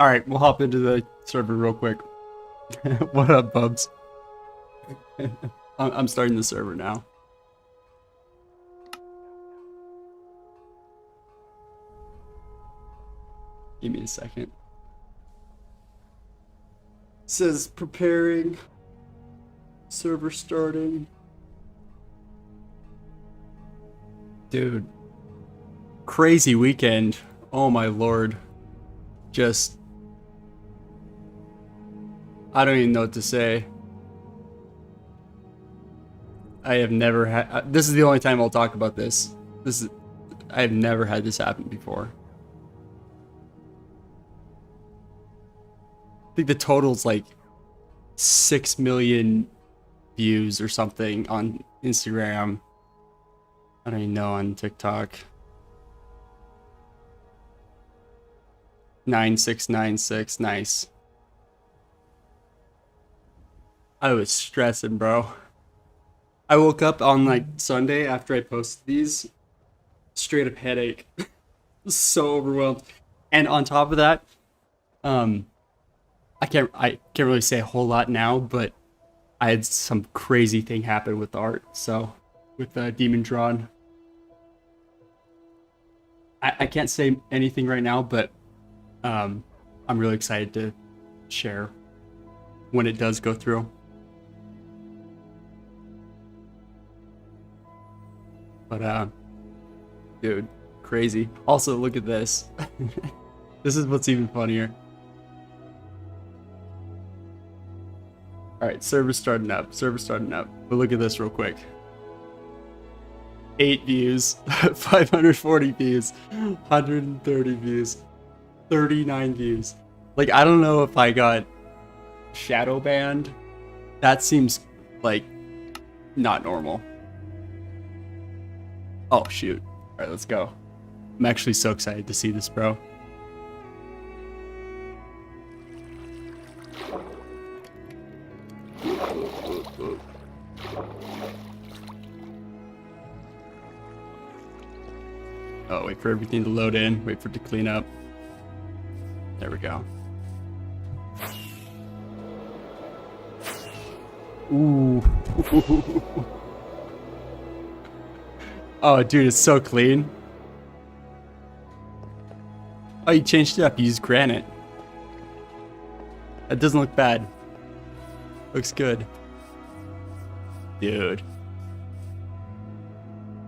All right, we'll hop into the server real quick. What up, Bubs? I'm starting the server now. Give me a second. It says preparing. Server starting. Dude. Crazy weekend. Oh my lord. Just... I don't even know what to say. I have never had... This is the only time I'll talk about this. I have never had this happen before. I think the total's like 6 million views or something on Instagram. I don't even know on TikTok. 9696, nice. I was stressing, bro. I woke up on like Sunday after I posted these. Straight up headache. So overwhelmed. And on top of that, I can't really say a whole lot now, but I had some crazy thing happen with the art. So with Demon Drawn. I can't say anything right now, but I'm really excited to share when it does go through. But dude, crazy. Also, look at this. This is what's even funnier. All right, server's starting up. But look at this real quick. 8 views, 540 views, 130 views, 39 views. Like, I don't know if I got shadow banned. That seems like not normal. Oh shoot. All right, let's go. I'm actually so excited to see this, bro. Oh, wait for everything to load in. Wait for it to clean up. There we go. Ooh. Oh, dude, it's so clean. Oh, you changed it up. You used granite. That doesn't look bad. Looks good. Dude.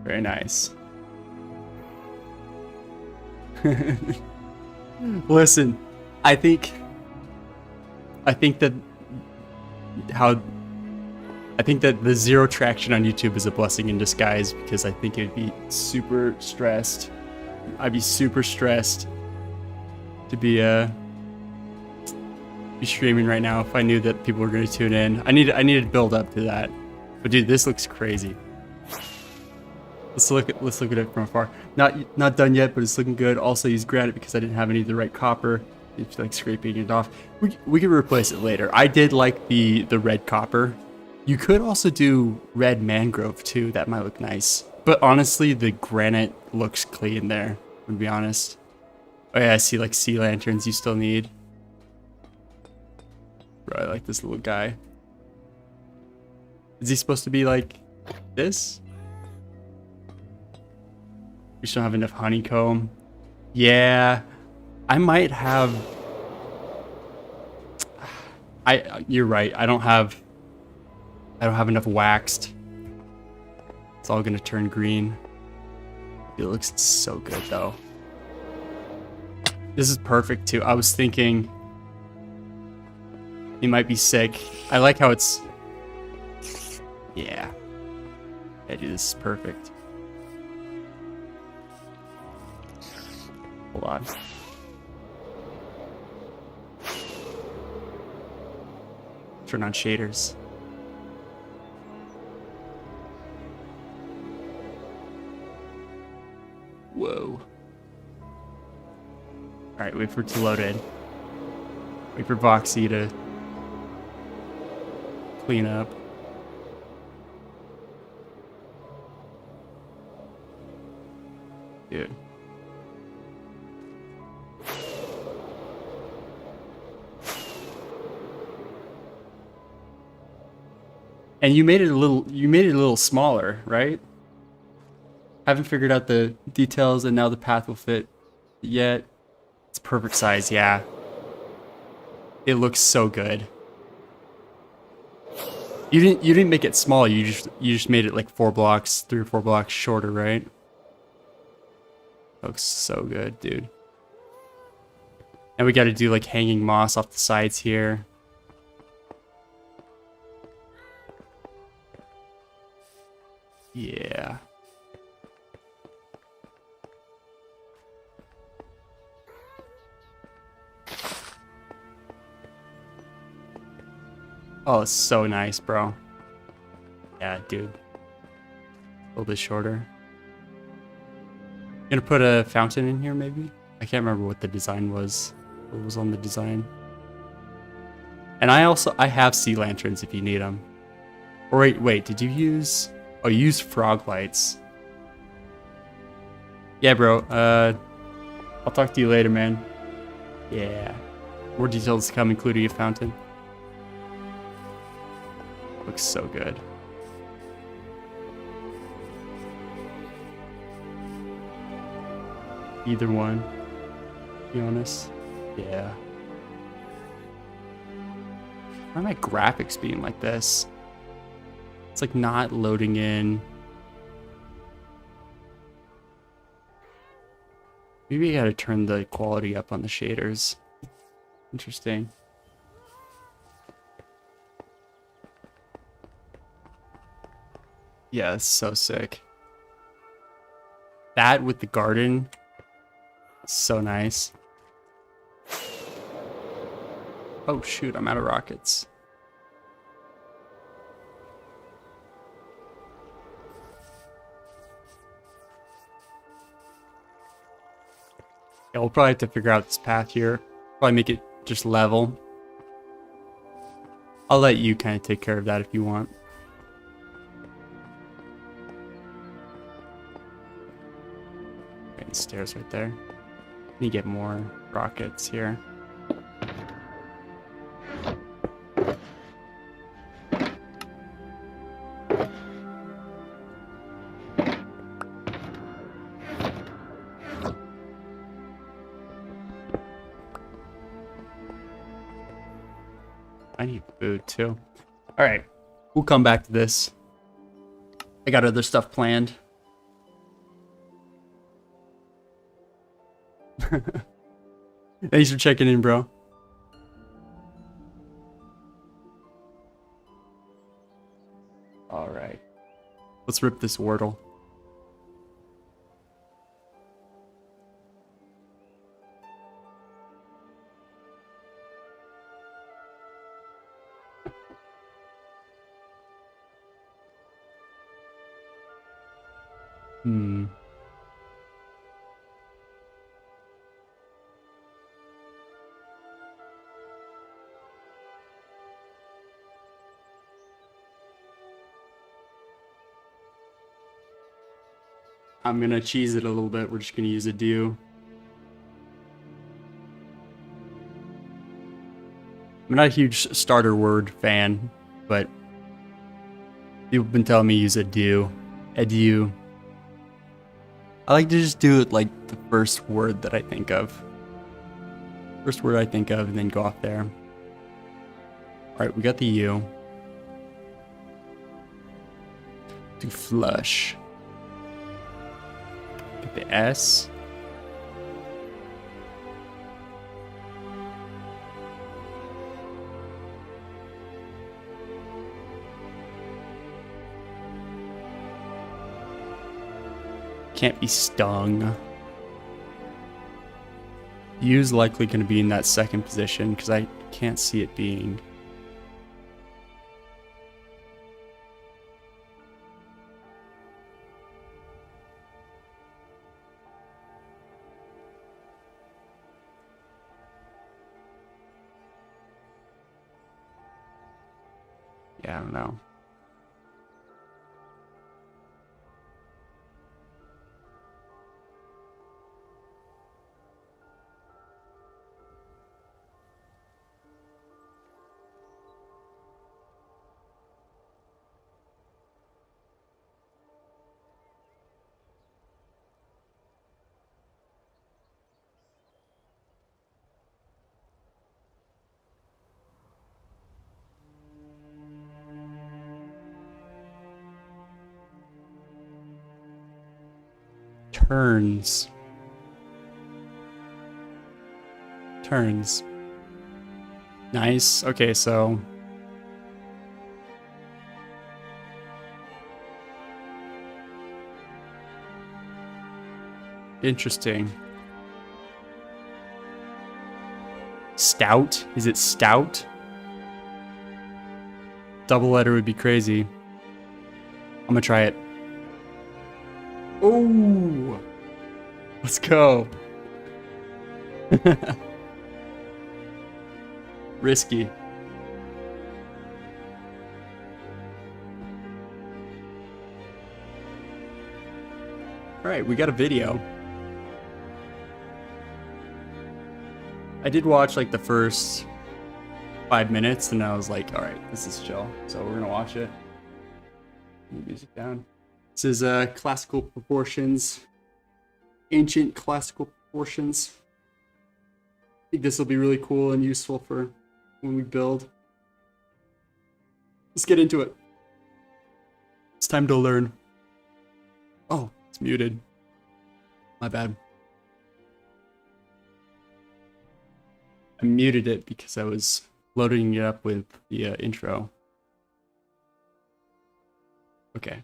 Very nice. Listen, I think that the zero traction on YouTube is a blessing in disguise, because I think it'd be super stressed. I'd be super stressed to be streaming right now if I knew that people were going to tune in. I need to build up to that. But dude, this looks crazy. Let's look at it from afar. Not done yet, but it's looking good. Also use granite because I didn't have any of the right copper. It's like scraping it off. We can replace it later. I did like the red copper. You could also do red mangrove too. That might look nice. But honestly, the granite looks clean there, to be honest. Oh yeah, I see like sea lanterns you still need. Bro, I like this little guy. Is he supposed to be like this? We just don't have enough honeycomb. Yeah, I might have... You're right. I don't have enough waxed. It's all gonna turn green. It looks so good though. This is perfect too. I was thinking he might be sick. I like how it's... Yeah. Yeah, dude, this is perfect. Hold on. Turn on shaders. Whoa. Alright, wait for it to load in. Wait for Voxy to clean up. Dude. And you made it a little smaller, right? Haven't figured out the details and now the path will fit yet. It's perfect size, yeah. It looks so good. You didn't make it small, you just made it like 3 or 4 blocks shorter, right? Looks so good, dude. And we gotta do like hanging moss off the sides here. Yeah. Oh, it's so nice, bro. Yeah, dude. A little bit shorter. Gonna put a fountain in here, maybe? I can't remember what the design was. What was on the design? And I have sea lanterns if you need them. Or wait, did you use... Oh, you used frog lights. Yeah, bro. I'll talk to you later, man. Yeah. More details to come, including a fountain. Looks so good. Either one, to be honest. Yeah. Why are my graphics being like this? It's like not loading in. Maybe I gotta turn the quality up on the shaders. Interesting. Yeah, it's so sick. That with the garden, so nice. Oh shoot, I'm out of rockets. Yeah, we'll probably have to figure out this path here. Probably make it just level. I'll let you kind of take care of that if you want. Right, stairs right there. Need to get more rockets here. I need food too. All right, we'll come back to this. I got other stuff planned. Thanks for checking in, bro. All right, let's rip this Wordle. I'm gonna cheese it a little bit. We're just gonna use a do. I'm not a huge starter word fan, but people have been telling me to use a do. Edu. I like to just do it like the first word that I think of. First word I think of and then go off there. Alright, we got the U. To flush. Get the S. Can't be stung. U's likely going to be in that second position because I can't see it being. Yeah, I don't know. Turns. Turns. Nice. Okay, so interesting. Stout? Is it stout? Double letter would be crazy. I'm gonna try it. Oh, let's go. Risky. All right, we got a video. I did watch like the first 5 minutes and I was like, all right, this is chill. So we're gonna watch it. Music down. This is classical proportions, ancient classical proportions. I think this will be really cool and useful for when we build. Let's get into it. It's time to learn. Oh, it's muted. My bad. I muted it because I was loading it up with the intro. Okay.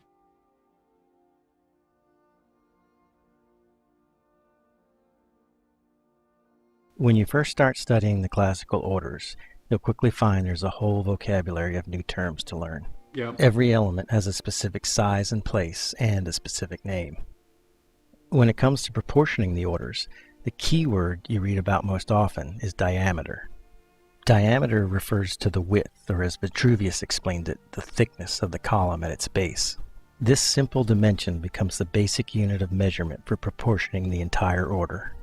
When you first start studying the classical orders, you'll quickly find there's a whole vocabulary of new terms to learn. Yep. Every element has a specific size and place and a specific name. When it comes to proportioning the orders, the key word you read about most often is diameter. Diameter refers to the width, or as Vitruvius explained it, the thickness of the column at its base. This simple dimension becomes the basic unit of measurement for proportioning the entire order.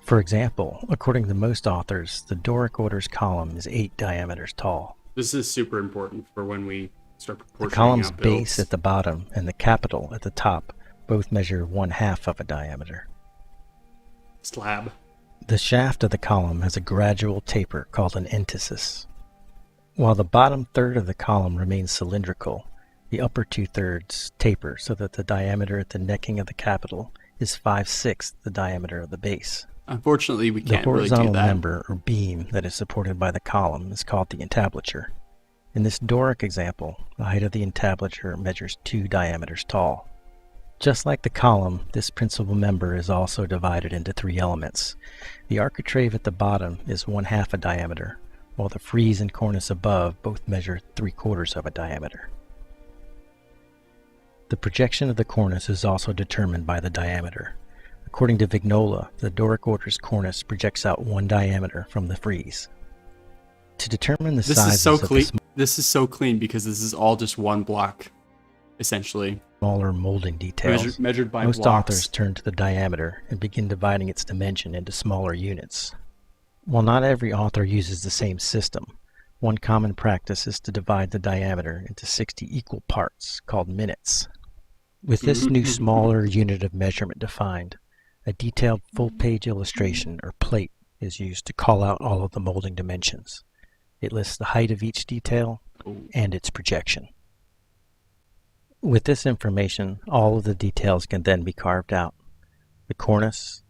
For example, according to most authors, the Doric order's column is 8 diameters tall. This is super important for when we start proportioning. The column's base at the bottom and the capital at the top both measure 1/2 of a diameter. Slab. The shaft of the column has a gradual taper called an entices. While the bottom third of the column remains cylindrical, the upper 2/3 taper so that the diameter at the necking of the capital is 5/6 the diameter of the base. Unfortunately, we can't the really do horizontal that. member or beam that is supported by the column is called the entablature. In this Doric example, the height of the entablature measures 2 diameters tall. Just like the column, this principal member is also divided into 3 elements. The architrave at the bottom is 1/2 a diameter, while the frieze and cornice above both measure 3/4 of a diameter. The projection of the cornice is also determined by the diameter. According to Vignola, the Doric order's cornice projects out 1 diameter from the frieze. To determine the sizes of the This is so clean because this is all just one block, essentially. Smaller molding details, measured by most blocks. authors turn to the diameter and begin dividing its dimension into smaller units. While not every author uses the same system, one common practice is to divide the diameter into 60 equal parts, called minutes. With this new smaller unit of measurement defined, a detailed full-page illustration or plate is used to call out all of the molding dimensions. It lists the height of each detail and its projection. With this information, all of the details can then be carved out. The cornice,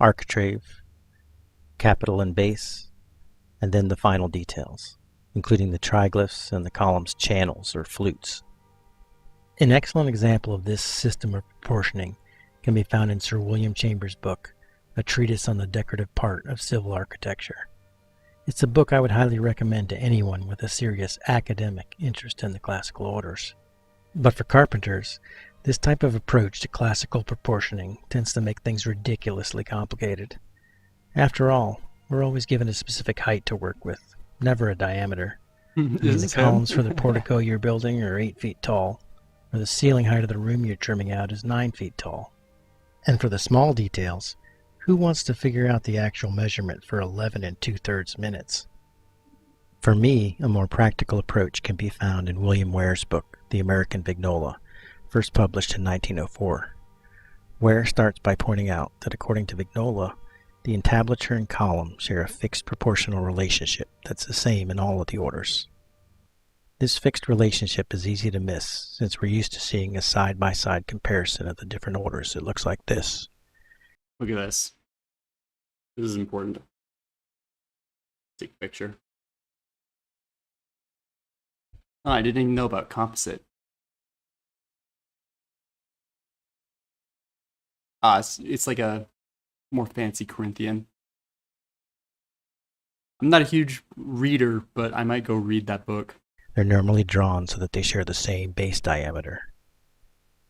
architrave, capital and base, and then the final details, including the triglyphs and the column's channels or flutes. An excellent example of this system of proportioning can be found in Sir William Chambers' book, A Treatise on the Decorative Part of Civil Architecture. It's a book I would highly recommend to anyone with a serious academic interest in the classical orders. But for carpenters, this type of approach to classical proportioning tends to make things ridiculously complicated. After all, we're always given a specific height to work with, never a diameter. The columns for the portico you're building are 8 feet tall, or the ceiling height of the room you're trimming out is 9 feet tall. And for the small details, who wants to figure out the actual measurement for 11 2/3 minutes? For me, a more practical approach can be found in William Ware's book, The American Vignola, first published in 1904. Ware starts by pointing out that according to Vignola, the entablature and column share a fixed proportional relationship that's the same in all of the orders. This fixed relationship is easy to miss since we're used to seeing a side-by-side comparison of the different orders. It looks like this. Look at this. This is important. Take a picture. Oh, I didn't even know about composite. It's like a more fancy Corinthian. I'm not a huge reader, but I might go read that book. They're normally drawn so that they share the same base diameter.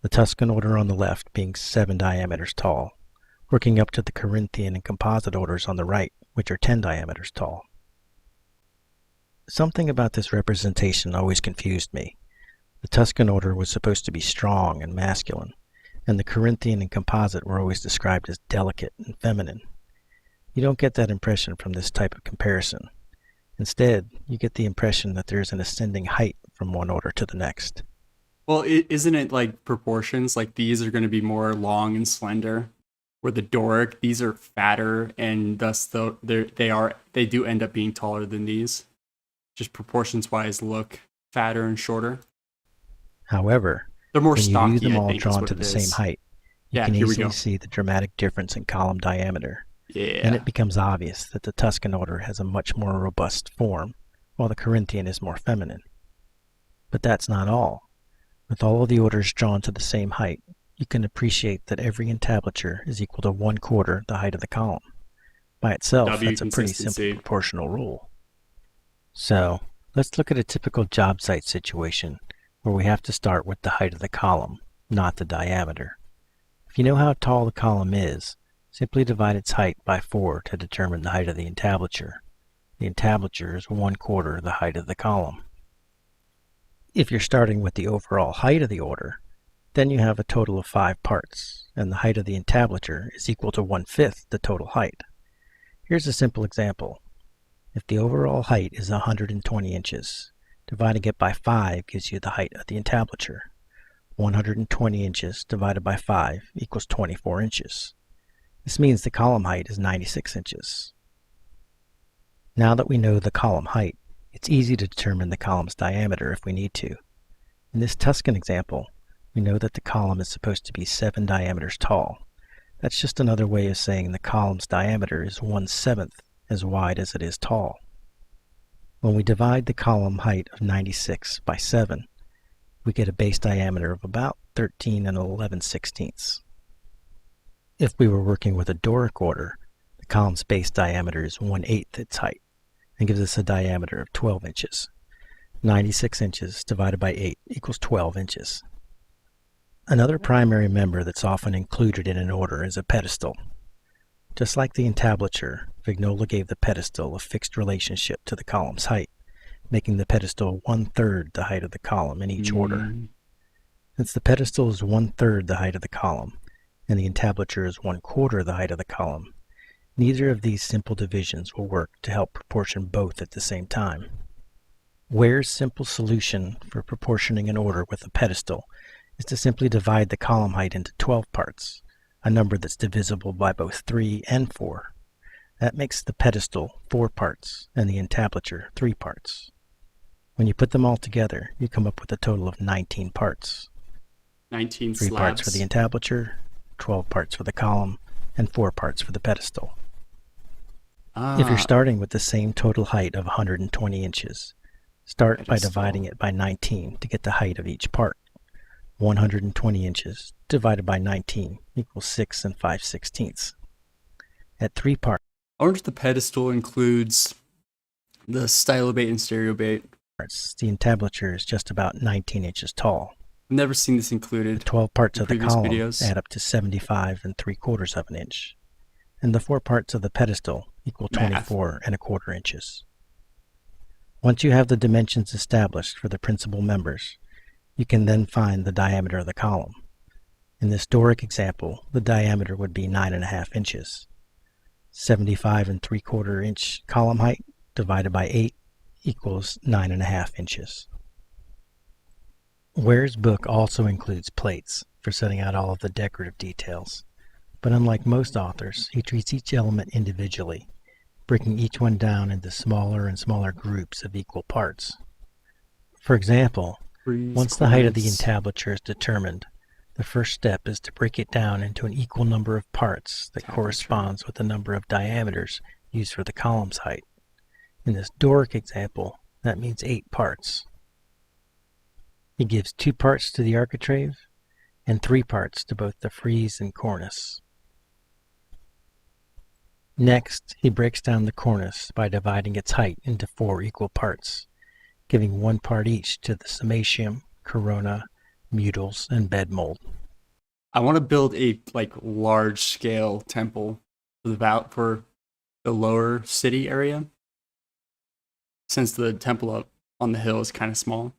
The Tuscan order on the left being 7 diameters tall, working up to the Corinthian and composite orders on the right, which are 10 diameters tall. Something about this representation always confused me. The Tuscan order was supposed to be strong and masculine, and the Corinthian and composite were always described as delicate and feminine. You don't get that impression from this type of comparison. Instead, you get the impression that there's an ascending height from one order to the next. Well, isn't it like proportions? Like these are going to be more long and slender, where the Doric, these are fatter, and thus they do end up being taller than these. Just proportions wise look fatter and shorter. However, they're more when stocky, you view them I all think, drawn to the same height, you can easily see the dramatic difference in column diameter. Yeah. And it becomes obvious that the Tuscan order has a much more robust form, while the Corinthian is more feminine. But that's not all. With all of the orders drawn to the same height, you can appreciate that every entablature is equal to 1/4 the height of the column. By itself, that's a pretty simple proportional rule. So, let's look at a typical job site situation where we have to start with the height of the column, not the diameter. If you know how tall the column is, simply divide its height by 4 to determine the height of the entablature. The entablature is 1/4 the height of the column. If you're starting with the overall height of the order, then you have a total of 5 parts, and the height of the entablature is equal to 1/5 the total height. Here's a simple example. If the overall height is 120 inches, dividing it by 5 gives you the height of the entablature. 120 inches divided by 5 equals 24 inches. This means the column height is 96 inches. Now that we know the column height, it's easy to determine the column's diameter if we need to. In this Tuscan example, we know that the column is supposed to be 7 diameters tall. That's just another way of saying the column's diameter is 1/7 as wide as it is tall. When we divide the column height of 96 by 7, we get a base diameter of about 13 11/16. If we were working with a Doric order, the column's base diameter is 1/8 its height and gives us a diameter of 12 inches. 96 inches divided by 8 equals 12 inches. Another primary member that's often included in an order is a pedestal. Just like the entablature, Vignola gave the pedestal a fixed relationship to the column's height, making the pedestal 1/3 the height of the column in each order. Since the pedestal is 1/3 the height of the column, and the entablature is 1/4 the height of the column, neither of these simple divisions will work to help proportion both at the same time. Ware's simple solution for proportioning an order with a pedestal is to simply divide the column height into 12 parts, a number that's divisible by both 3 and 4. That makes the pedestal 4 parts and the entablature 3 parts. When you put them all together, you come up with a total of 19 parts. 19 3 slabs. parts for the entablature, 12 parts for the column, and 4 parts for the pedestal. If you're starting with the same total height of 120 inches, start by dividing it by 19 to get the height of each part. 120 inches divided by 19 equals 6 5/16. At 3 parts, I wonder if the pedestal includes the stylobate and stereobate. the entablature is just about 19 inches tall. I've never seen this included. The 12 parts of the column videos add up to 75 3/4 of an inch, and the 4 parts of the pedestal equal 24 1/4 inches. Once you have the dimensions established for the principal members, you can then find the diameter of the column. In this Doric example, the diameter would be 9.5 inches. 75 3/4 inch column height divided by 8 equals 9.5 inches. Ware's book also includes plates for setting out all of the decorative details, but unlike most authors, he treats each element individually, breaking each one down into smaller and smaller groups of equal parts. For example, Freeze once the height of the points. entablature is determined, the first step is to break it down into an equal number of parts that Tablature. corresponds with the number of diameters used for the column's height. In this Doric example, that means 8 parts. He gives 2 parts to the architrave and 3 parts to both the frieze and cornice. Next, he breaks down the cornice by dividing its height into 4 equal parts, giving 1 part each to the summatium, corona, mutils, and bed mold. I want to build a large scale temple for the lower city area, since the temple up on the hill is kind of small.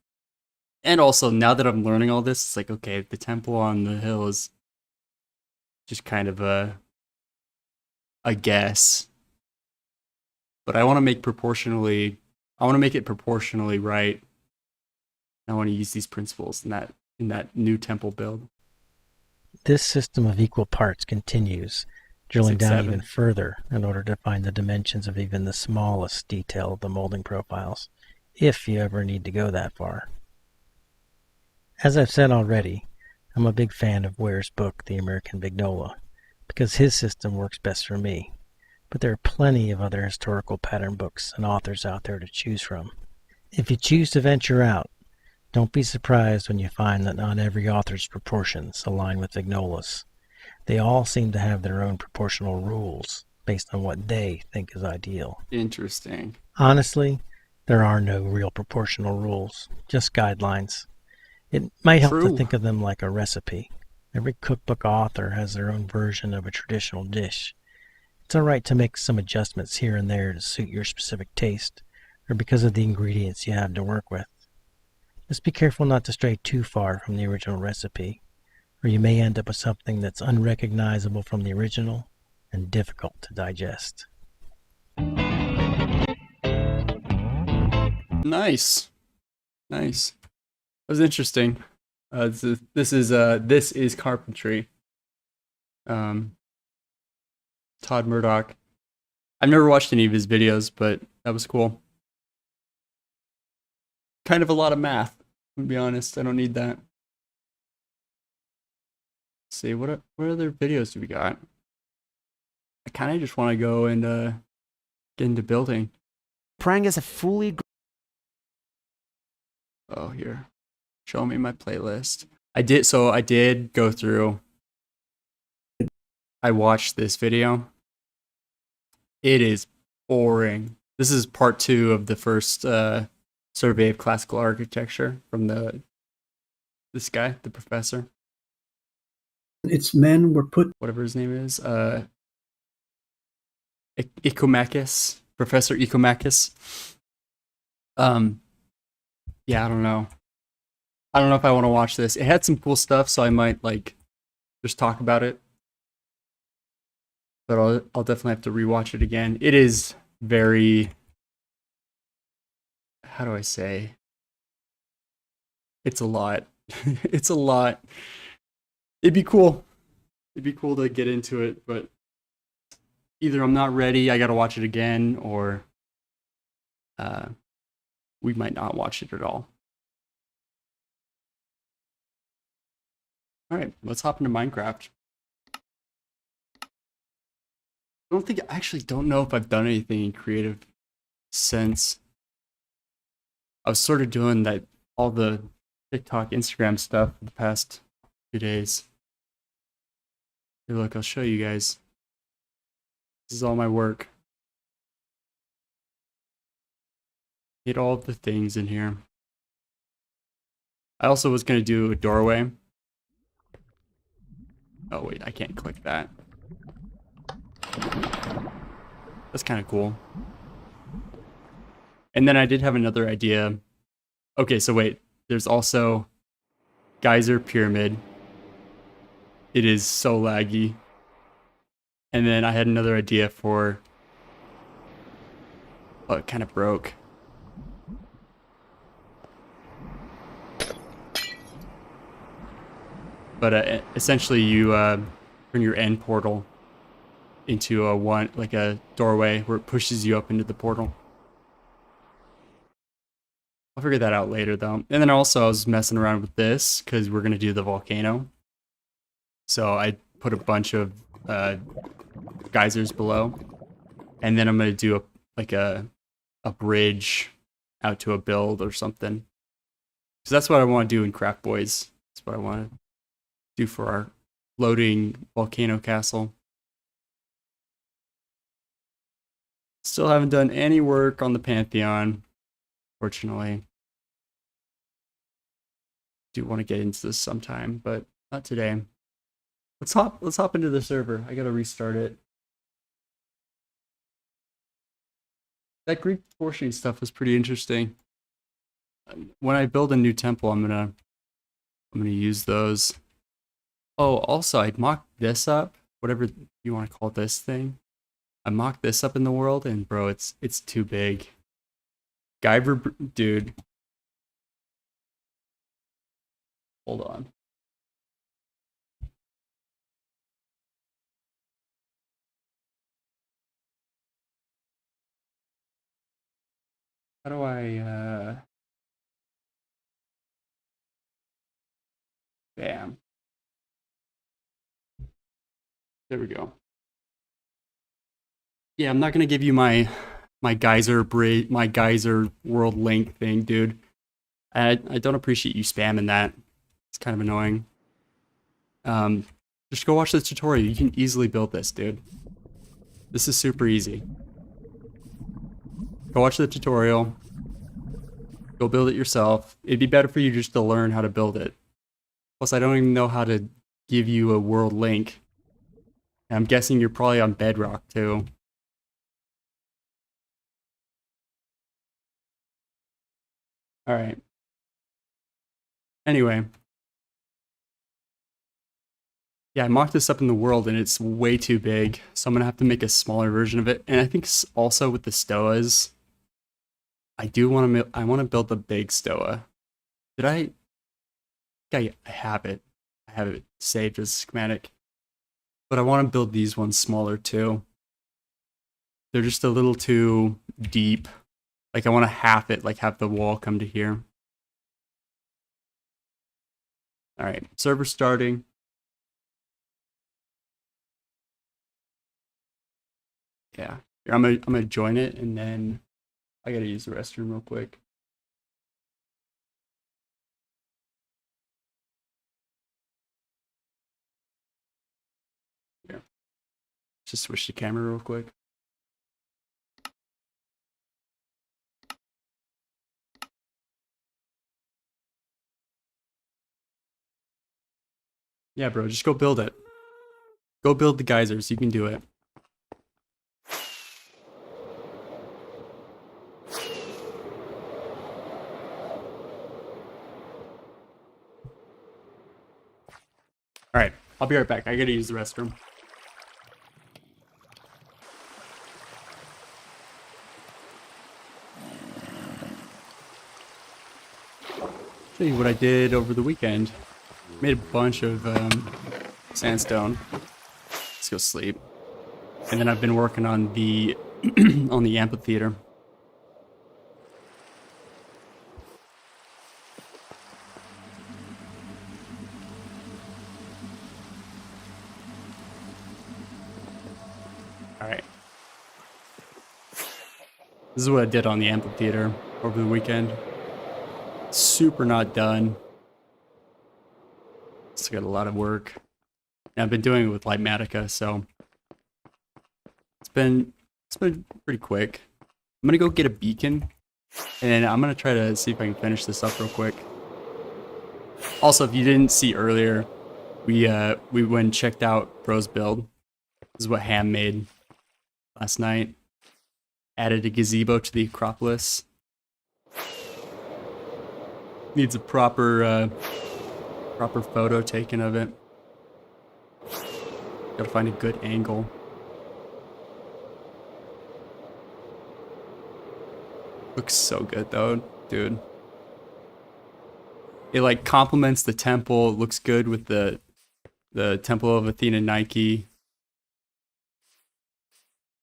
And also, now that I'm learning all this, it's like, okay, the temple on the hill is just kind of a guess. But I want to make it proportionally right. I want to use these principles in that new temple build. This system of equal parts continues, drilling 6, down 7. even further in order to find the dimensions of even the smallest detail of the molding profiles, if you ever need to go that far. As I've said already, I'm a big fan of Ware's book, The American Vignola, because his system works best for me, but there are plenty of other historical pattern books and authors out there to choose from. If you choose to venture out, don't be surprised when you find that not every author's proportions align with Vignola's. They all seem to have their own proportional rules based on what they think is ideal. Interesting. Honestly, there are no real proportional rules, just guidelines. It might help to think of them like a recipe. Every cookbook author has their own version of a traditional dish. It's all right to make some adjustments here and there to suit your specific taste, or because of the ingredients you have to work with. Just be careful not to stray too far from the original recipe, or you may end up with something that's unrecognizable from the original and difficult to digest. Nice. That was interesting. This is carpentry. Todd Murdoch. I've never watched any of his videos, but that was cool. Kind of a lot of math, to be honest. I don't need that. Let's see, what other videos do we got? I kind of just want to go and get into building. Prang is a fully... Oh, here. Show me my playlist. I did go through. I watched this video. It is boring. This is part 2 of the first survey of classical architecture from this guy, the professor. Its men were put, whatever his name is, Ikomakis, Professor Ikomakis. Yeah, I don't know if I want to watch this. It had some cool stuff, so I might just talk about it. But I'll definitely have to rewatch it again. It is very, how do I say? It's a lot. It's a lot. It'd be cool. It'd be cool to get into it, but either I'm not ready, I gotta watch it again, or we might not watch it at all. All right, let's hop into Minecraft. I actually don't know if I've done anything creative since. I was sort of doing that, all the TikTok, Instagram stuff for the past few days. Here, look, I'll show you guys. This is all my work. Hit all of the things in here. I also was going to do a doorway. Oh wait, I can't click that. That's kind of cool. And then I did have another idea. Okay, so wait, there's also Geyser Pyramid. It is so laggy. And then I had another idea for... Oh, it kind of broke. But essentially you turn your end portal into a doorway where it pushes you up into the portal. I'll figure that out later though. And then also I was messing around with this because we're gonna do the volcano. So I put a bunch of geysers below, and then I'm gonna do a bridge out to a build or something. So that's what I want to do in Craftbois. That's what I want to do for our floating volcano castle. Still haven't done any work on the Pantheon, fortunately. Do want to get into this sometime, but not today. Let's hop into the server. I gotta restart it. That Greek proportioning stuff was pretty interesting. When I build a new temple, I'm gonna use those. Oh, also I mocked this up, whatever you want to call this thing. I mocked this up in the world, and bro, it's too big. Guyver, dude. Hold on. How do I, bam. There we go. Yeah, I'm not gonna give you my geyser world link thing, dude. I don't appreciate you spamming that. It's kind of annoying. Just go watch the tutorial. You can easily build this, dude. This is super easy. Go watch the tutorial. Go build it yourself. It'd be better for you just to learn how to build it. Plus, I don't even know how to give you a world link. And I'm guessing you're probably on Bedrock, too. Alright. Anyway. Yeah, I mocked this up in the world, and it's way too big. So I'm going to have to make a smaller version of it. And I think also with the stoas, I want to build the big stoa. Did I have it. I have it saved as a schematic. But I want to build these ones smaller too. They're just a little too deep. Like I want to half it, like have the wall come to here. All right, server starting. Yeah, here, I'm gonna join it, and then I gotta use the restroom real quick. Here, just switch the camera real quick. Yeah, bro, just go build it. Go build the geysers. You can do it. All right, I'll be right back. I gotta use the restroom. Show you what I did over the weekend. Made a bunch of sandstone. Let's go sleep. And then I've been working on the on the amphitheater. All right. This is what I did on the amphitheater over the weekend. Super not done. Still got a lot of work. And I've been doing it with Lightmatica, so it's been pretty quick. I'm gonna go get a beacon, and I'm gonna try to see if I can finish this up real quick. Also, if you didn't see earlier, we went and checked out Bro's build. This is what Ham made last night. Added a gazebo to the Acropolis. Needs a proper photo taken of it. Gotta find a good angle. Looks so good though, dude. It like complements the temple. It looks good with the Temple of Athena Nike.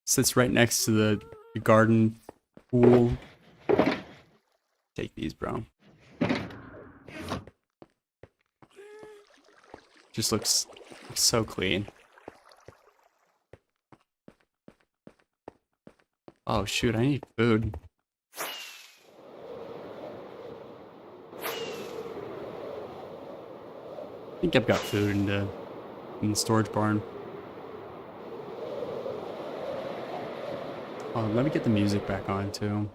Sits right next to the garden pool. Take these, bro. Just looks so clean. Oh shoot, I need food. I think I've got food in the storage barn. Oh, let me get the music back on too.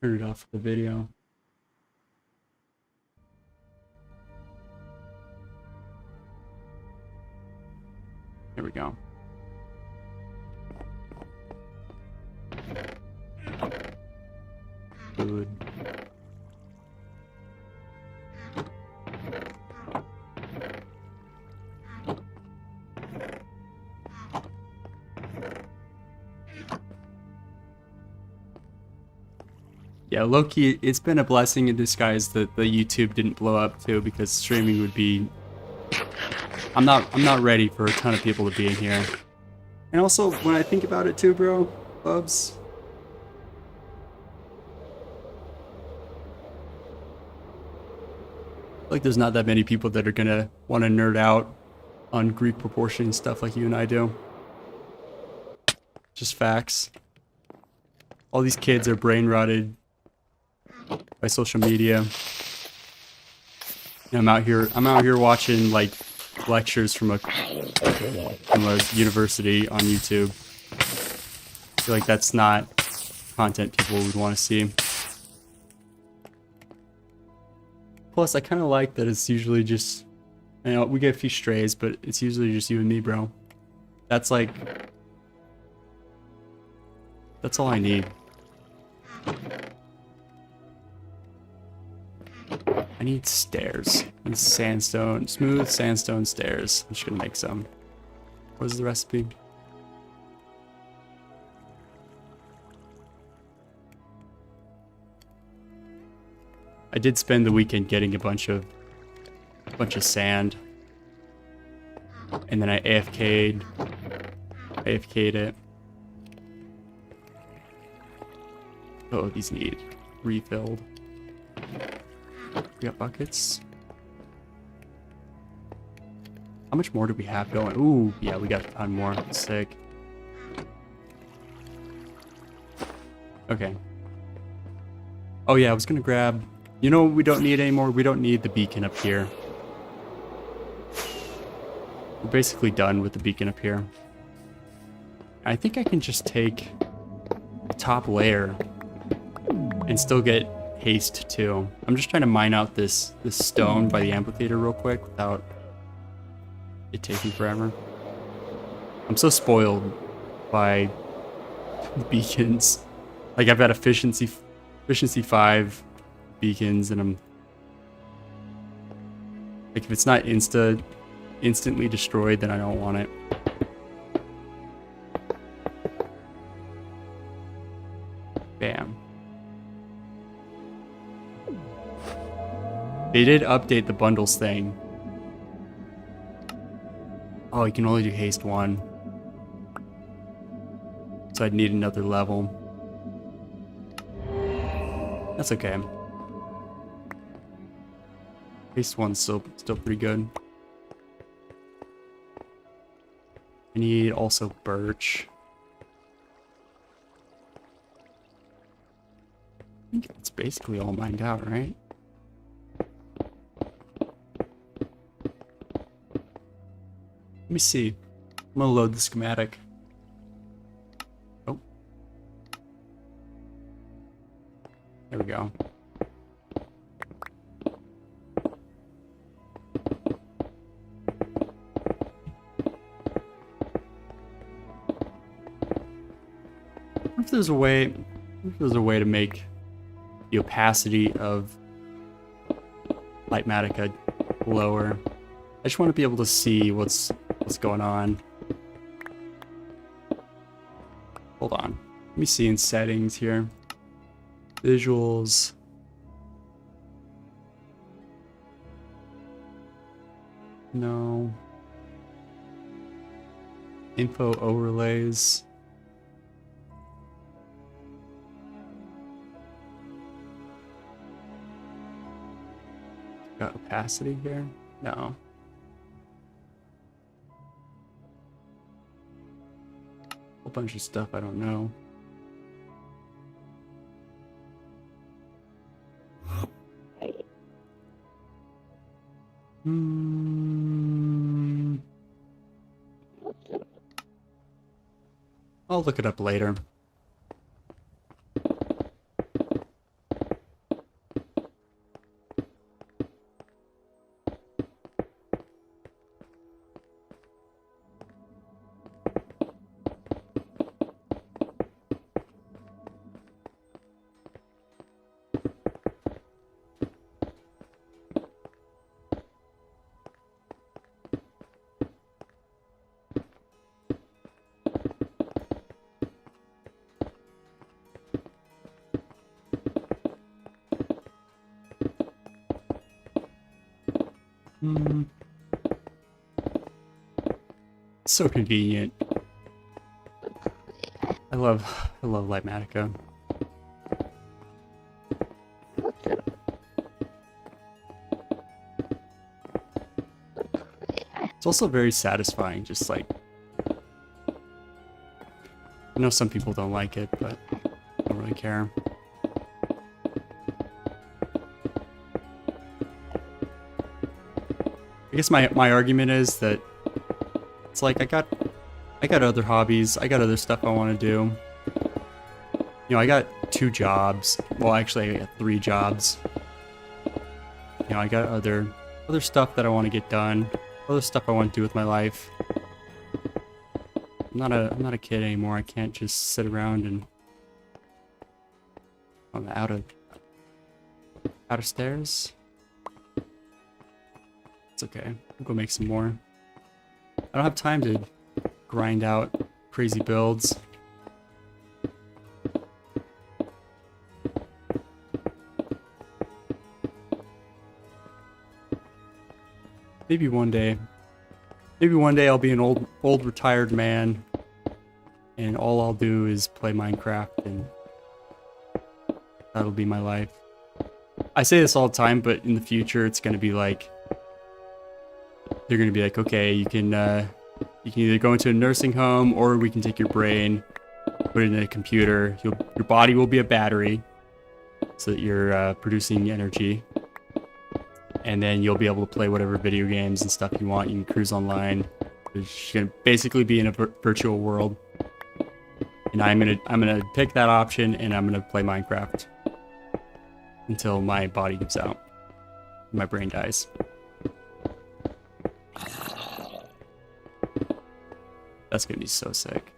Turn it off for the video. There we go. Food. Yeah, low-key, it's been a blessing in disguise that the YouTube didn't blow up too, because streaming would be... I'm not ready for a ton of people to be in here. And also, when I think about it too, bro, Bubs, like there's not that many people that are gonna want to nerd out on Greek proportion stuff like you and I do. Just facts. All these kids are brain rotted by social media. And I'm out here watching like lectures from a university on YouTube. I feel like that's not content people would want to see. Plus, I kind of like that it's usually just, you know, we get a few strays, but it's usually just you and me, bro. That's like, that's all I need. I need stairs and sandstone, smooth sandstone stairs. I'm just gonna make some. What is the recipe? I did spend the weekend getting a bunch of sand, and then I AFK'd it. Oh, these need refilled. We got buckets. How much more do we have going? Ooh, yeah, we got a ton more. Sick. Okay. Oh yeah, I was gonna grab... You know what we don't need anymore? We don't need the beacon up here. We're basically done with the beacon up here. I think I can just take the top layer and still get haste too. I'm just trying to mine out this stone by the amphitheater real quick without it taking forever. I'm so spoiled by the beacons. Like I've got efficiency 5 beacons, and I'm like, if it's not instantly destroyed, then I don't want it. Bam. They did update the bundles thing. Oh, you can only do haste 1. So I'd need another level. That's okay. Haste 1's still pretty good. I need also birch. I think it's basically all mined out, right? Let me see. I'm gonna load the schematic. Oh. There we go. If there's a way to make the opacity of Lightmatica lower. I just want to be able to see what's going on. Hold on. Let me see in settings here. Visuals. No. Info overlays. Got opacity here? No. Whole bunch of stuff I don't know. I'll look it up later. So convenient. I love Lightmatica. It's also very satisfying, just like, I know some people don't like it, but I don't really care. I guess my argument is that it's like I got other hobbies, I got other stuff I want to do. You know, I got 2 jobs. Well, actually I got 3 jobs. You know, I got other stuff that I want to get done, other stuff I want to do with my life. I'm not a kid anymore. I can't just sit around and I'm out of stairs. It's okay. I'll go make some more. I don't have time to grind out crazy builds. Maybe one day I'll be an old retired man and all I'll do is play Minecraft and that'll be my life. I say this all the time, but in the future it's going to be like, they're going to be like, okay, you can either go into a nursing home or we can take your brain, put it in a computer. Your body will be a battery so that you're producing energy. And then you'll be able to play whatever video games and stuff you want. You can cruise online. You're going to basically be in a virtual world. And I'm gonna pick that option and I'm gonna play Minecraft until my body gives out. My brain dies. That's gonna be so sick.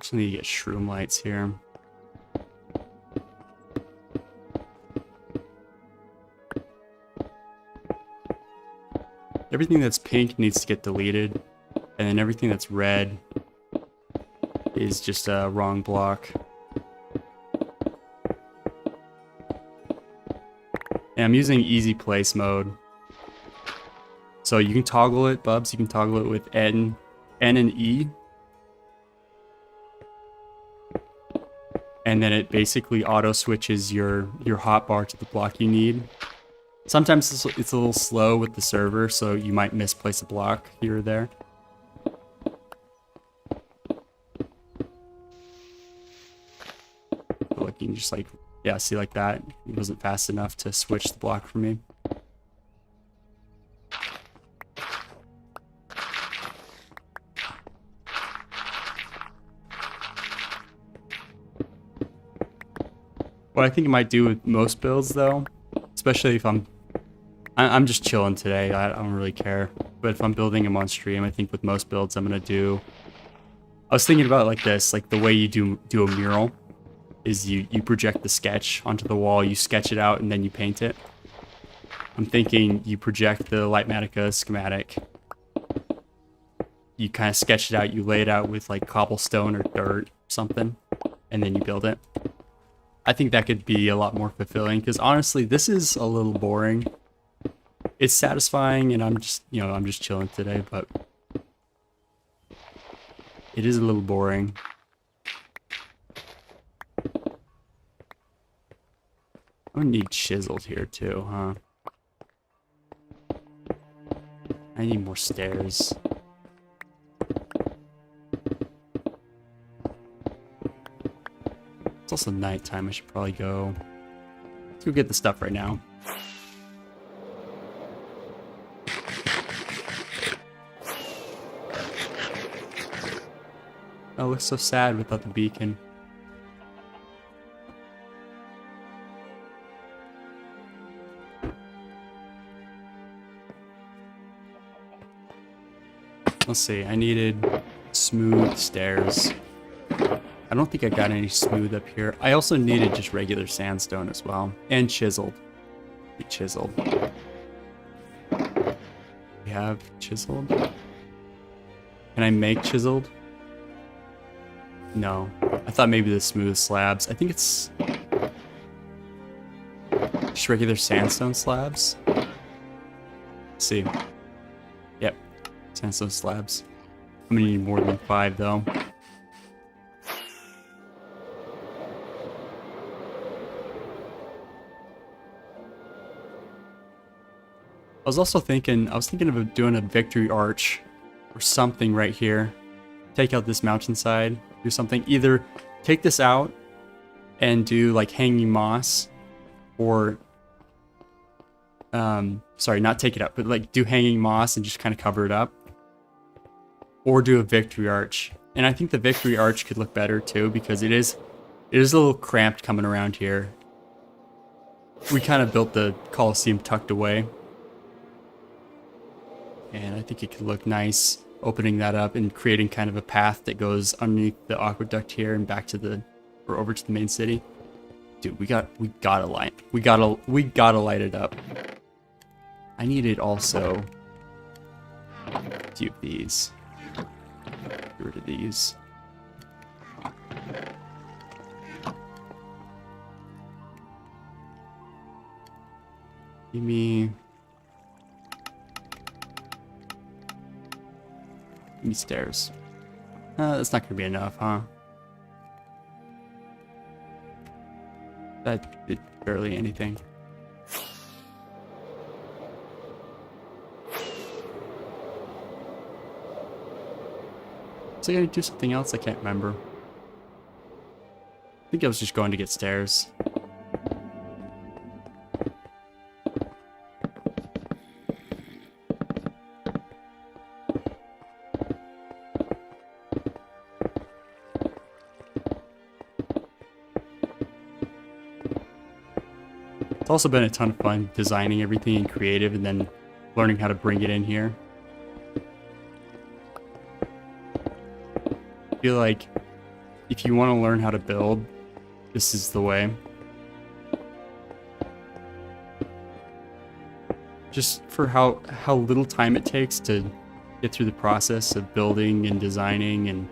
Just need to get shroom lights here. Everything that's pink needs to get deleted, and then everything that's red is just a wrong block. And I'm using easy place mode. So you can toggle it, Bubs, you can toggle it with N and E. And then it basically auto switches your hotbar to the block you need. Sometimes it's a little slow with the server, so you might misplace a block here or there. But like you can just like, yeah, see like that? It wasn't fast enough to switch the block for me. What I think it might do with most builds though, especially if I'm just chilling today, I don't really care. But if I'm building them on stream, I think with most builds I'm gonna do, I was thinking about it like this, like the way you do a mural is you project the sketch onto the wall, you sketch it out and then you paint it. I'm thinking you project the Lightmatica schematic, you kind of sketch it out, you lay it out with like cobblestone or dirt or something, and then you build it. I think that could be a lot more fulfilling because honestly this is a little boring. It's satisfying and I'm just chilling today, but It is a little boring. I'm gonna need chiseled here too, huh? I need more stairs. It's also nighttime. I should probably go. Let's go get the stuff right now. Oh, it looks so sad without the beacon. Let's see, I needed smooth stairs. I don't think I got any smooth up here. I also needed just regular sandstone as well. And chiseled. Chiseled. We have chiseled. Can I make chiseled? No. I thought maybe the smooth slabs. I think it's just regular sandstone slabs. Let's see. Yep. Sandstone slabs. I'm gonna need more than 5 though. I was also thinking of doing a victory arch or something right here. Take out this mountainside, do something. Either take this out and do like hanging moss, or sorry, not take it out, but like do hanging moss and just kind of cover it up. Or do a victory arch. And I think the victory arch could look better too, because it is a little cramped coming around here. We kind of built the Colosseum tucked away. And I think it could look nice opening that up and creating kind of a path that goes underneath the aqueduct here and back to the, or over to the main city. Dude, we gotta light it up. I needed also a few of these. Get rid of these. Give me stairs. That's not gonna be enough, huh? That did barely anything. Was I gonna do something else? I can't remember. I think I was just going to get stairs. It's also been a ton of fun designing everything in creative and then learning how to bring it in here. I feel like if you want to learn how to build, this is the way. Just for how little time it takes to get through the process of building and designing, and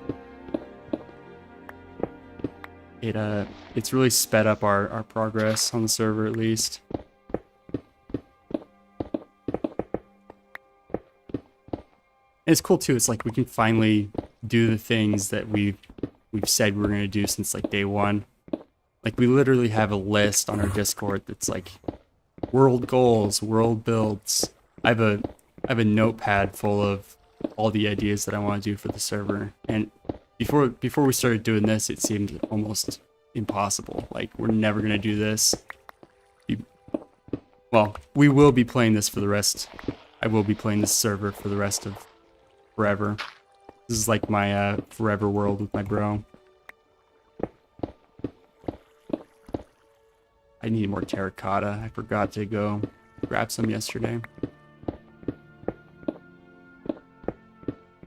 it's really sped up our progress on the server, at least. And it's cool too. It's like we can finally do the things that we've said we're going to do since like day one. Like we literally have a list on our Discord that's like world goals, world builds. I have a notepad full of all the ideas that I want to do for the server. And before we started doing this, it seemed almost impossible. Like we're never going to do this. Well, we will be playing this for the rest. I will be playing this server for the rest of forever. This is like my forever world with my bro. I need more terracotta. I forgot to go grab some yesterday.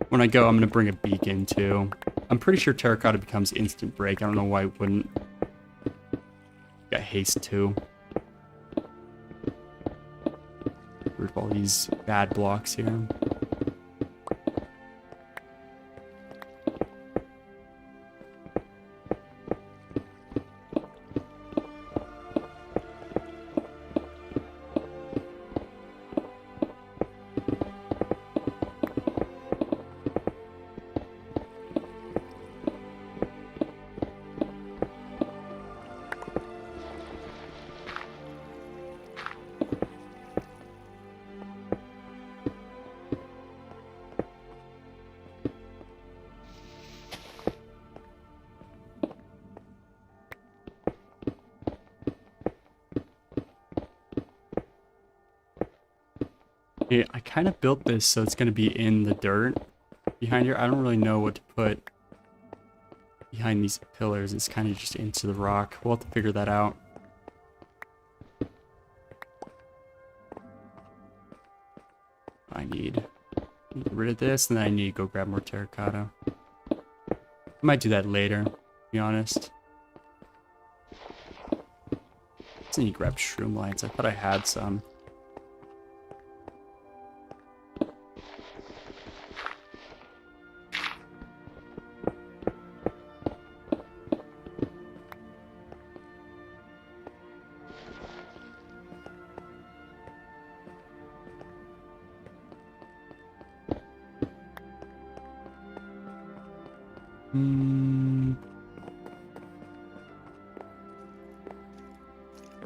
When I go, I'm going to bring a beacon too. I'm pretty sure terracotta becomes instant break. I don't know why it wouldn't. Got haste too. Get rid of all these bad blocks here. Yeah, I kind of built this so it's going to be in the dirt behind here. I don't really know what to put behind these pillars. It's kind of just into the rock. We'll have to figure that out. I need to get rid of this, and then I need to go grab more terracotta. I might do that later, to be honest. I need to grab shroom lights. I thought I had some.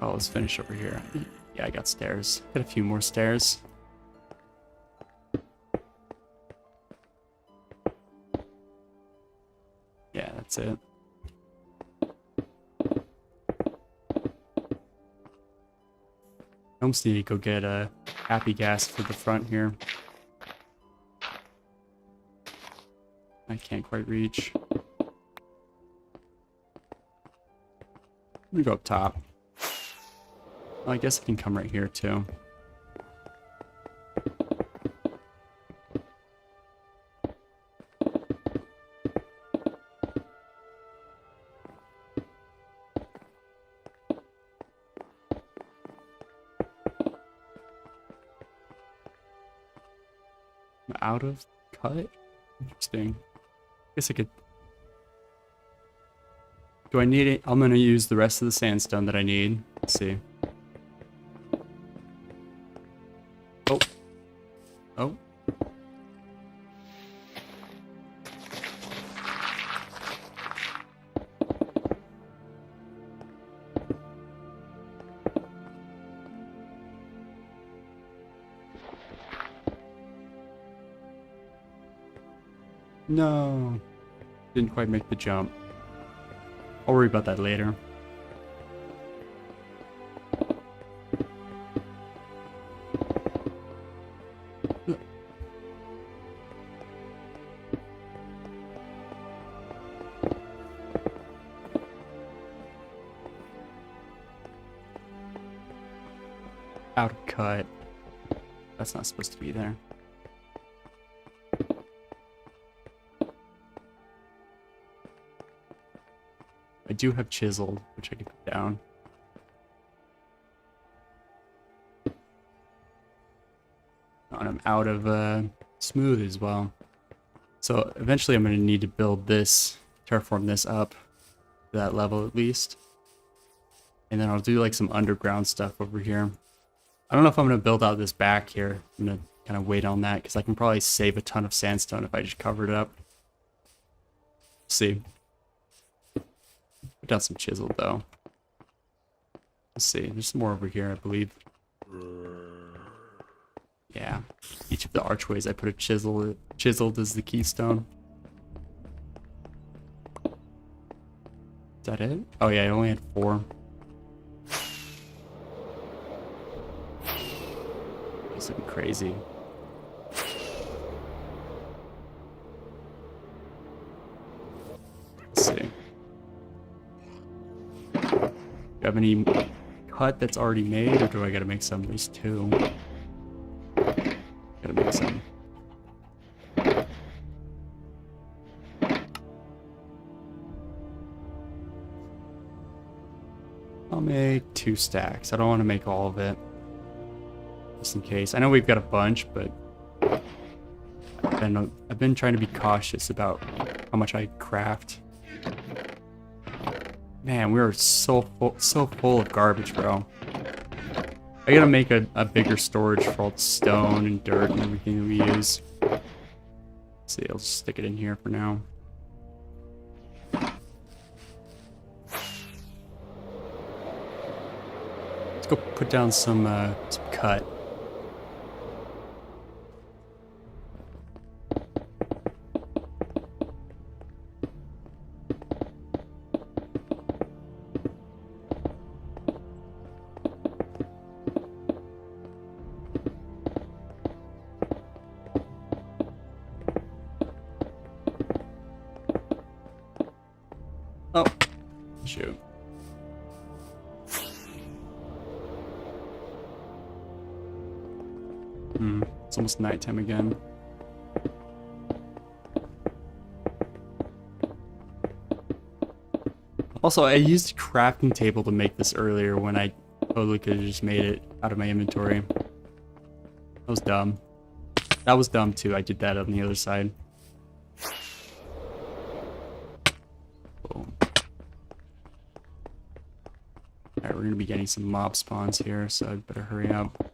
Oh, let's finish over here. Yeah, I got stairs. Got a few more stairs. Yeah, that's it. I almost need to go get a happy gas for the front here. I can't quite reach. Let me go up top. Well, I guess I can come right here too. I'm out of cut? Interesting. Guess I could. Do I need it? I'm gonna use the rest of the sandstone that I need. Let's see. Oh. Oh. No. Didn't quite make the jump. I'll worry about that later. Out of cut. That's not supposed to be there. I do have chiseled, which I can put down. And I'm out of smooth as well. So eventually I'm going to need to build this, terraform this up to that level at least. And then I'll do like some underground stuff over here. I don't know if I'm going to build out this back here. I'm going to kind of wait on that because I can probably save a ton of sandstone if I just cover it up. Let's see. Put down some chisel though. Let's see. There's some more over here, I believe. Yeah. Each of the archways I put a chiseled as the keystone. Is that it? Oh yeah, I only had 4. It's looking crazy. Let's see. Do you have any cut that's already made, or do I gotta make some? There's 2. Gotta make some. I'll make 2 stacks. I don't want to make all of it. Just in case. I know we've got a bunch, but I've been trying to be cautious about how much I craft. Man, we are so full of garbage, bro. I gotta make a bigger storage for all the stone and dirt and everything that we use. Let's see, I'll just stick it in here for now. Let's go put down some cut. It's almost nighttime again. Also, I used a crafting table to make this earlier when I totally could have just made it out of my inventory. That was dumb. That was dumb too. I did that on the other side. Boom. Alright, we're gonna be getting some mob spawns here, so I better hurry up.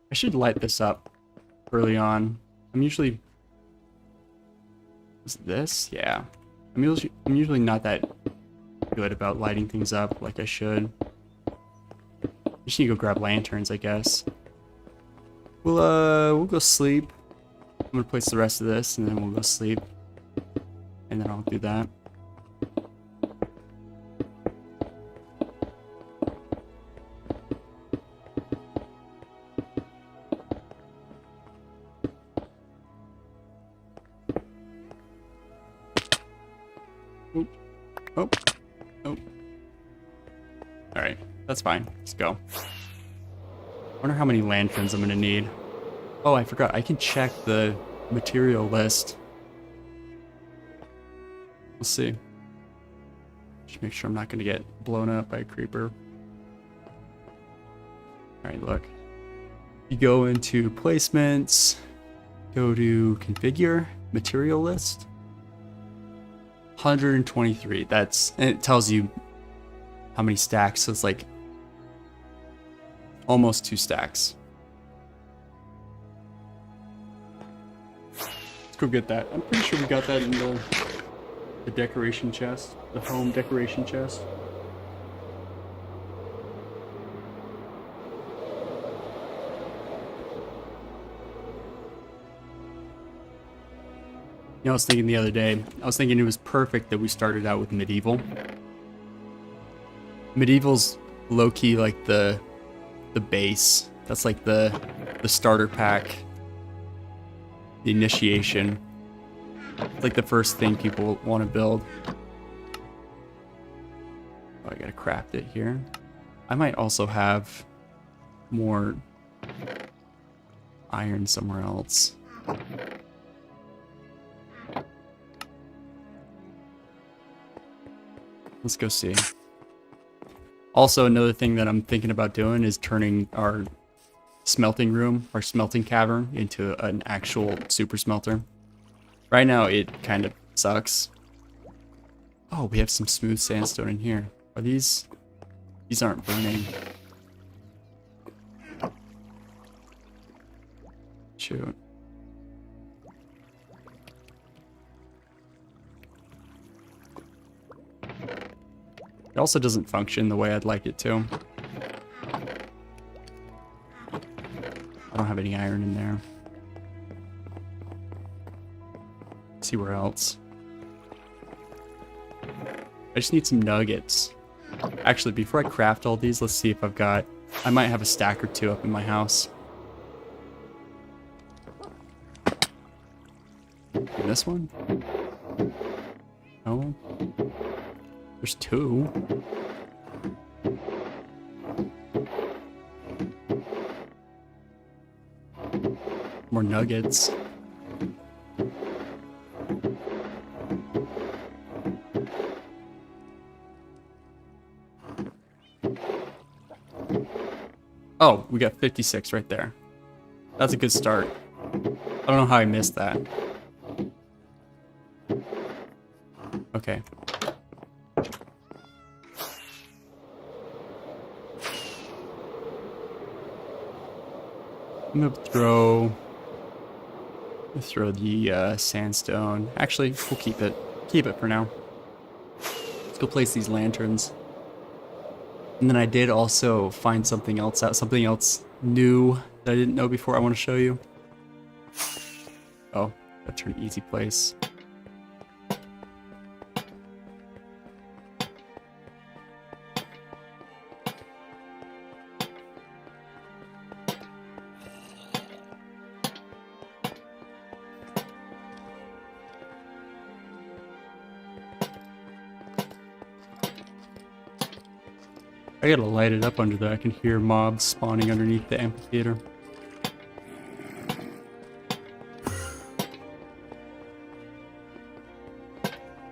I should light this up early on. I'm usually... Is it this? Yeah. I'm usually not that good about lighting things up like I should. Just need to go grab lanterns, I guess. We'll go sleep. I'm gonna place the rest of this and then we'll go sleep. And then I'll do that. Oh. Alright, that's fine. Let's go. I wonder how many lanterns I'm gonna need. Oh, I forgot. I can check the material list. We'll see. Just make sure I'm not gonna get blown up by a creeper. Alright, look. You go into placements, go to configure, material list. 123. And it tells you how many stacks. So it's like almost 2 stacks. Let's go get that. I'm pretty sure we got that in the decoration chest, the home decoration chest. You know, I was thinking the other day, it was perfect that we started out with medieval. Medieval's low-key like the base. That's like the starter pack. The initiation. It's like the first thing people want to build. Oh, I gotta craft it here. I might also have more iron somewhere else. Let's go see. Also, another thing that I'm thinking about doing is turning our smelting room, our smelting cavern, into an actual super smelter. Right now, it kind of sucks. Oh, we have some smooth sandstone in here. Are these... These aren't burning. Shoot. It also doesn't function the way I'd like it to. I don't have any iron in there. Let's see where else. I just need some nuggets. Actually, before I craft all these, let's see if I've got... I might have a stack or 2 up in my house. And this one? No. There's 2. More nuggets. Oh, we got 56 right there. That's a good start. I don't know how I missed that. Okay. I'm gonna throw the sandstone. Actually, we'll keep it. Keep it for now. Let's go place these lanterns. And then I did also find something else out, something else new that I didn't know before I want to show you. Oh, that's an easy place. I gotta light it up under there. I can hear mobs spawning underneath the amphitheater.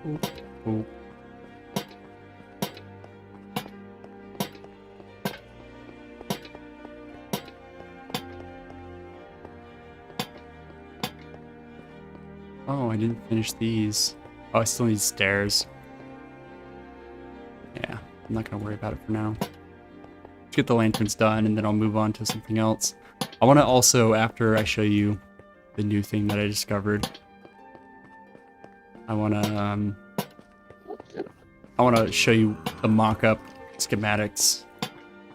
Ooh, ooh. Oh, I didn't finish these. Oh, I still need stairs. Yeah, I'm not gonna worry about it for now. Let's get the lanterns done and then I'll move on to something else. I wanna also, after I show you the new thing that I discovered, I wanna show you the mock-up schematics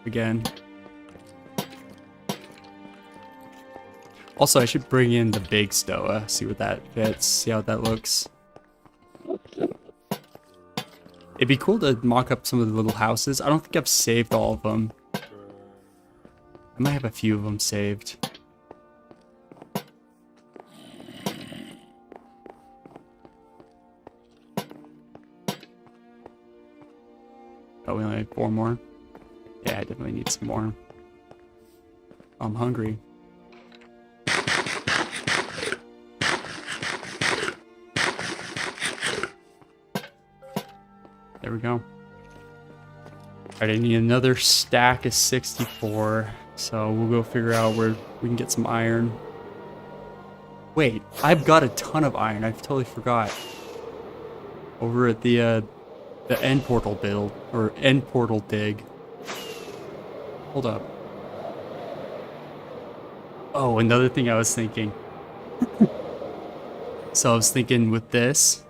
again. Also, I should bring in the big stoa, see what that fits, see how that looks. It'd be cool to mock up some of the little houses. I don't think I've saved all of them. I might have a few of them saved. Oh, we only have 4 more? Yeah, I definitely need some more. I'm hungry. There we go. Alright, I need another stack of 64, so we'll go figure out where we can get some iron. Wait, I've got a ton of iron. I totally forgot. Over at the end portal build, or end portal dig. Hold up. Oh, another thing I was thinking. So I was thinking with this,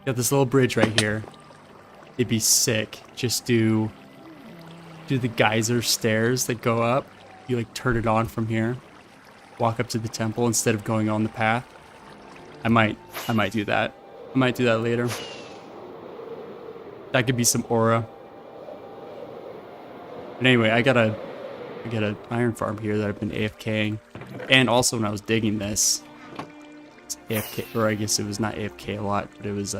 got this little bridge right here. It'd be sick. Just do the geyser stairs that go up. You like turn it on from here. Walk up to the temple instead of going on the path. I might do that. I might do that later. That could be some aura. But anyway, I got an iron farm here that I've been AFKing. And also when I was digging this, it's AFK, or I guess it was not AFK a lot, but it was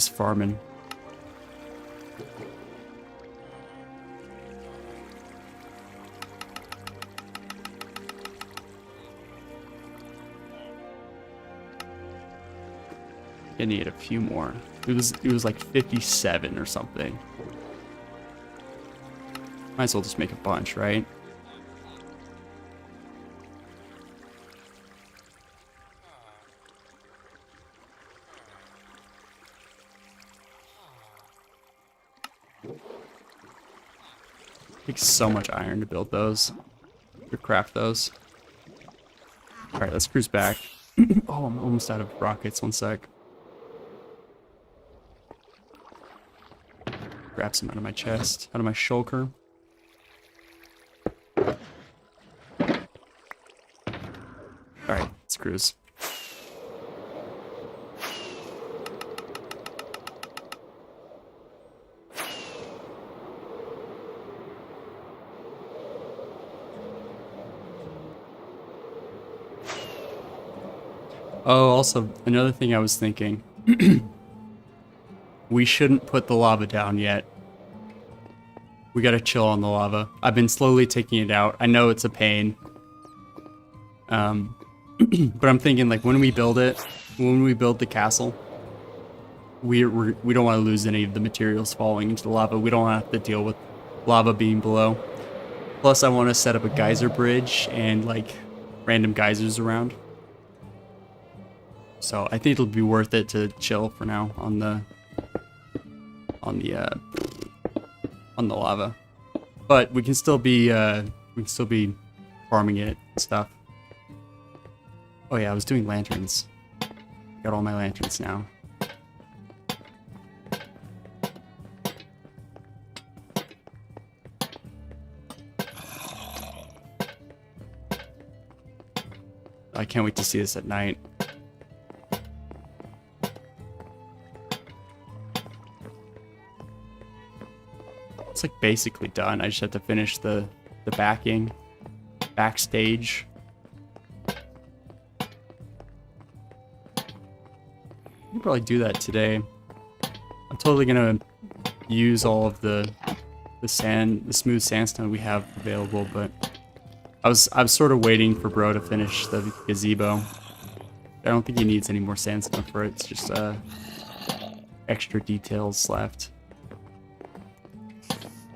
farming. I need a few more. It was like 57 or something. Might as well just make a bunch, right? Takes so much iron to build those, to craft those. All right, let's cruise back. Oh, I'm almost out of rockets. One sec. Grab some out of my chest, out of my shulker. All right, let's cruise. Oh, also, another thing I was thinking. We shouldn't put the lava down yet. We gotta chill on the lava. I've been slowly taking it out. I know it's a pain. But I'm thinking, like, when we build it, when we build the castle, we don't want to lose any of the materials falling into the lava. We don't have to deal with lava being below. Plus, I want to set up a geyser bridge and, like, random geysers around. So I think it'll be worth it to chill for now on the lava, but we can still be farming it and stuff. Oh yeah, I was doing lanterns. Got all my lanterns now. I can't wait to see this at night. It's like basically done. I just have to finish the backstage. I'll probably do that today. I'm totally gonna use all of the smooth sandstone we have available, but I was sort of waiting for bro to finish the gazebo. I don't think he needs any more sandstone for it. It's just extra details left.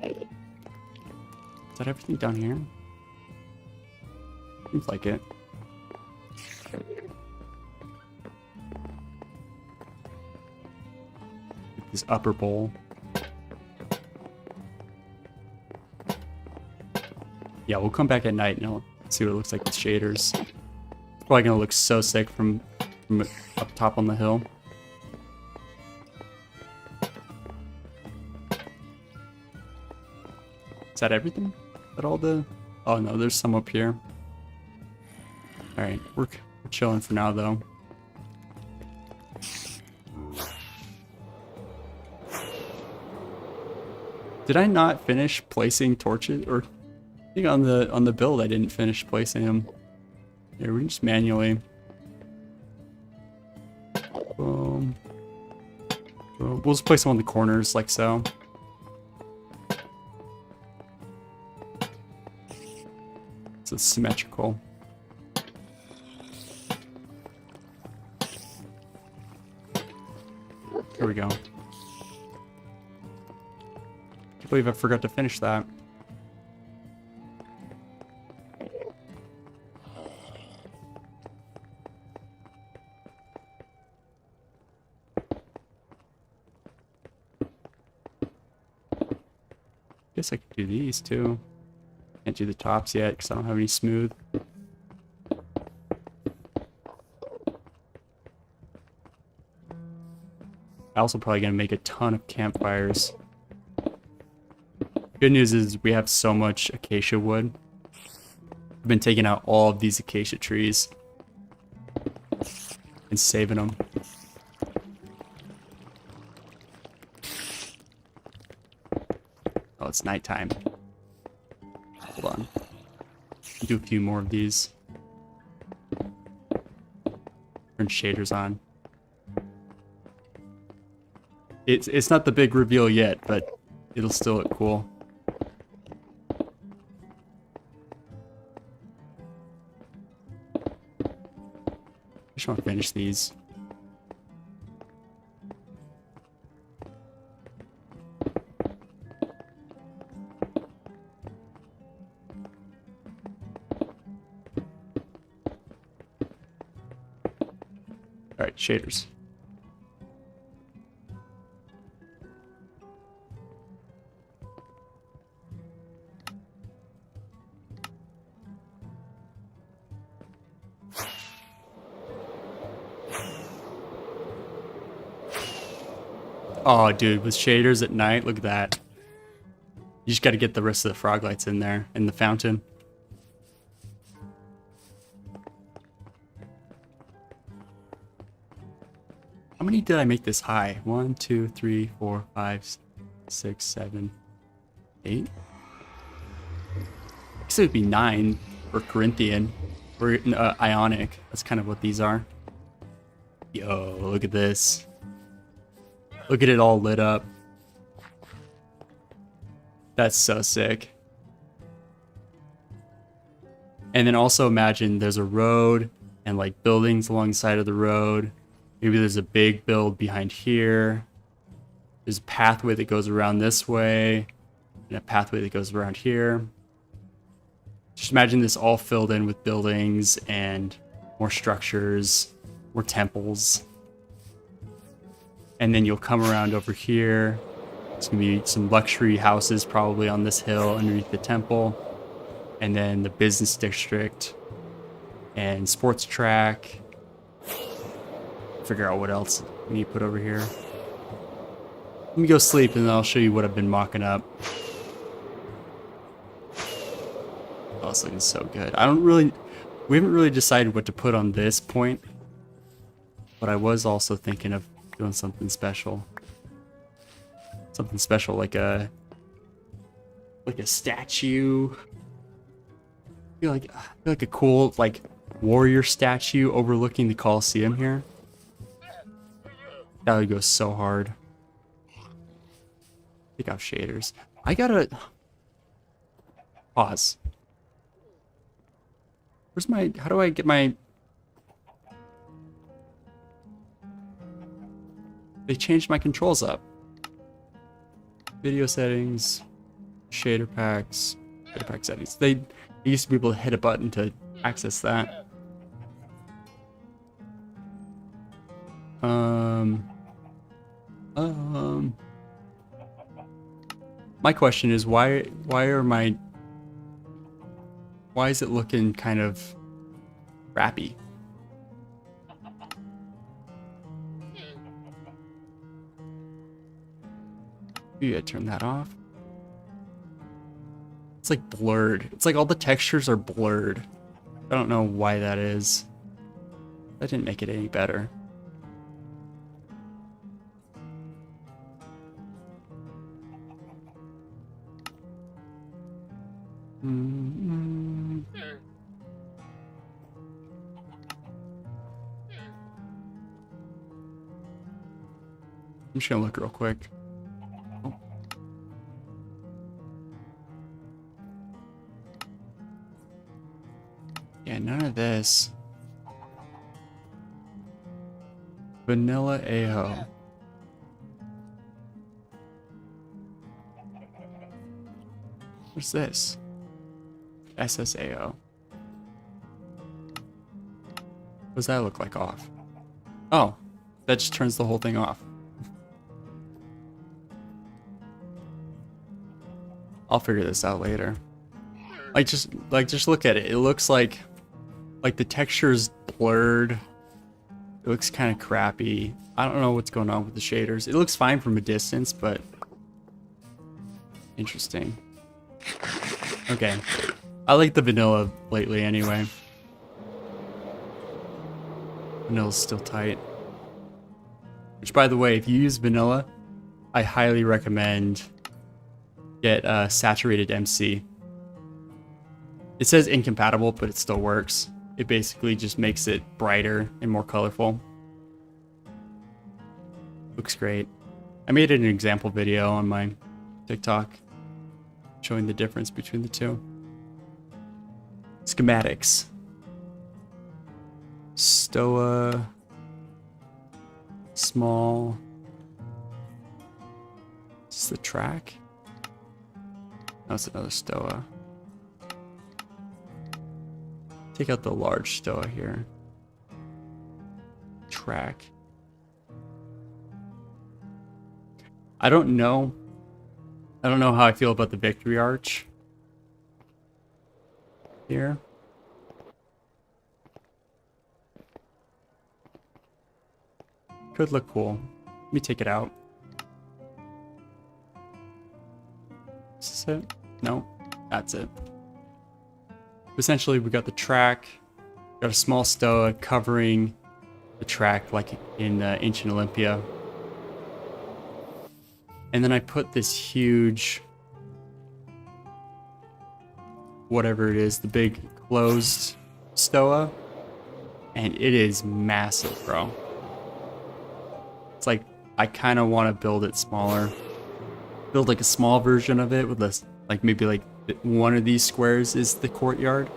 Is that everything down here? Seems like it. This upper bowl. Yeah, we'll come back at night and I'll see what it looks like with shaders. It's probably gonna look so sick from up top on the hill. Is that everything? Is that all the... Oh no, there's some up here. Alright, we're chilling for now though. Did I not finish placing torches? Or I think on the build I didn't finish placing them. Here, we can just manually. Boom. Boom. We'll just place them on the corners like so. So it's symmetrical. Here we go. I can't believe I forgot to finish that. Guess I could do these too. Can't do the tops yet because I don't have any smooth. I'm also probably gonna make a ton of campfires. Good news is we have so much acacia wood. I've been taking out all of these acacia trees and saving them. Oh, it's nighttime. Hold on. Do a few more of these. Turn shaders on. It's not the big reveal yet, but it'll still look cool. I just want to finish these. Alright, shaders. Oh, dude, with shaders at night, look at that. You just got to get the rest of the frog lights in there, in the fountain. How many did I make this high? 1, 2, 3, 4, 5, 6, 7, 8? I guess it would be 9 for Corinthian, or Ionic. That's kind of what these are. Yo, look at this. Look at it all lit up. That's so sick. And then also imagine there's a road and like buildings alongside of the road. Maybe there's a big build behind here. There's a pathway that goes around this way and a pathway that goes around here. Just imagine this all filled in with buildings and more structures, more temples. And then you'll come around over here. There's gonna be some luxury houses probably on this hill underneath the temple. And then the business district and sports track. Figure out what else we need to put over here. Let me go sleep and then I'll show you what I've been mocking up. Oh, it's looking so good. We haven't really decided what to put on this point. But I was also thinking of doing something special. Something special like a statue. I feel like a cool like warrior statue overlooking the Colosseum here. That would go so hard. Take off shaders. I gotta pause. Where's my, how do I get my, they changed my controls up. Video settings, shader packs, shader pack settings. They used to be able to hit a button to access that. My question is why is it looking kind of crappy? Maybe I turn that off. It's like blurred. It's like all the textures are blurred. I don't know why that is. That didn't make it any better. I'm just gonna look real quick. Oh. Yeah, none of this. Vanilla Aho. What's this? SSAO. What does that look like off? Oh, that just turns the whole thing off. I'll figure this out later. Just look at it. It looks like the texture's blurred. It looks kind of crappy. I don't know what's going on with the shaders. It looks fine from a distance, but interesting. Okay. I like the vanilla lately anyway. Vanilla's still tight. Which, by the way, if you use vanilla, I highly recommend get saturated MC. It says incompatible, but it still works. It basically just makes it brighter and more colorful. Looks great. I made an example video on my TikTok showing the difference between the two. Schematics. Stoa. Small. Is this the track? No, it's another Stoa. Take out the large Stoa here. Track. I don't know how I feel about the Victory Arch here. Could look cool. Let me take it out. Is this it? No, that's it. Essentially, we got the track, got a small Stoa covering the track like in Ancient Olympia. And then I put this huge, whatever it is, the big closed Stoa, and it is massive, bro. It's like, I kind of want to build it smaller. Build like a small version of it with this, like maybe like one of these squares is the courtyard.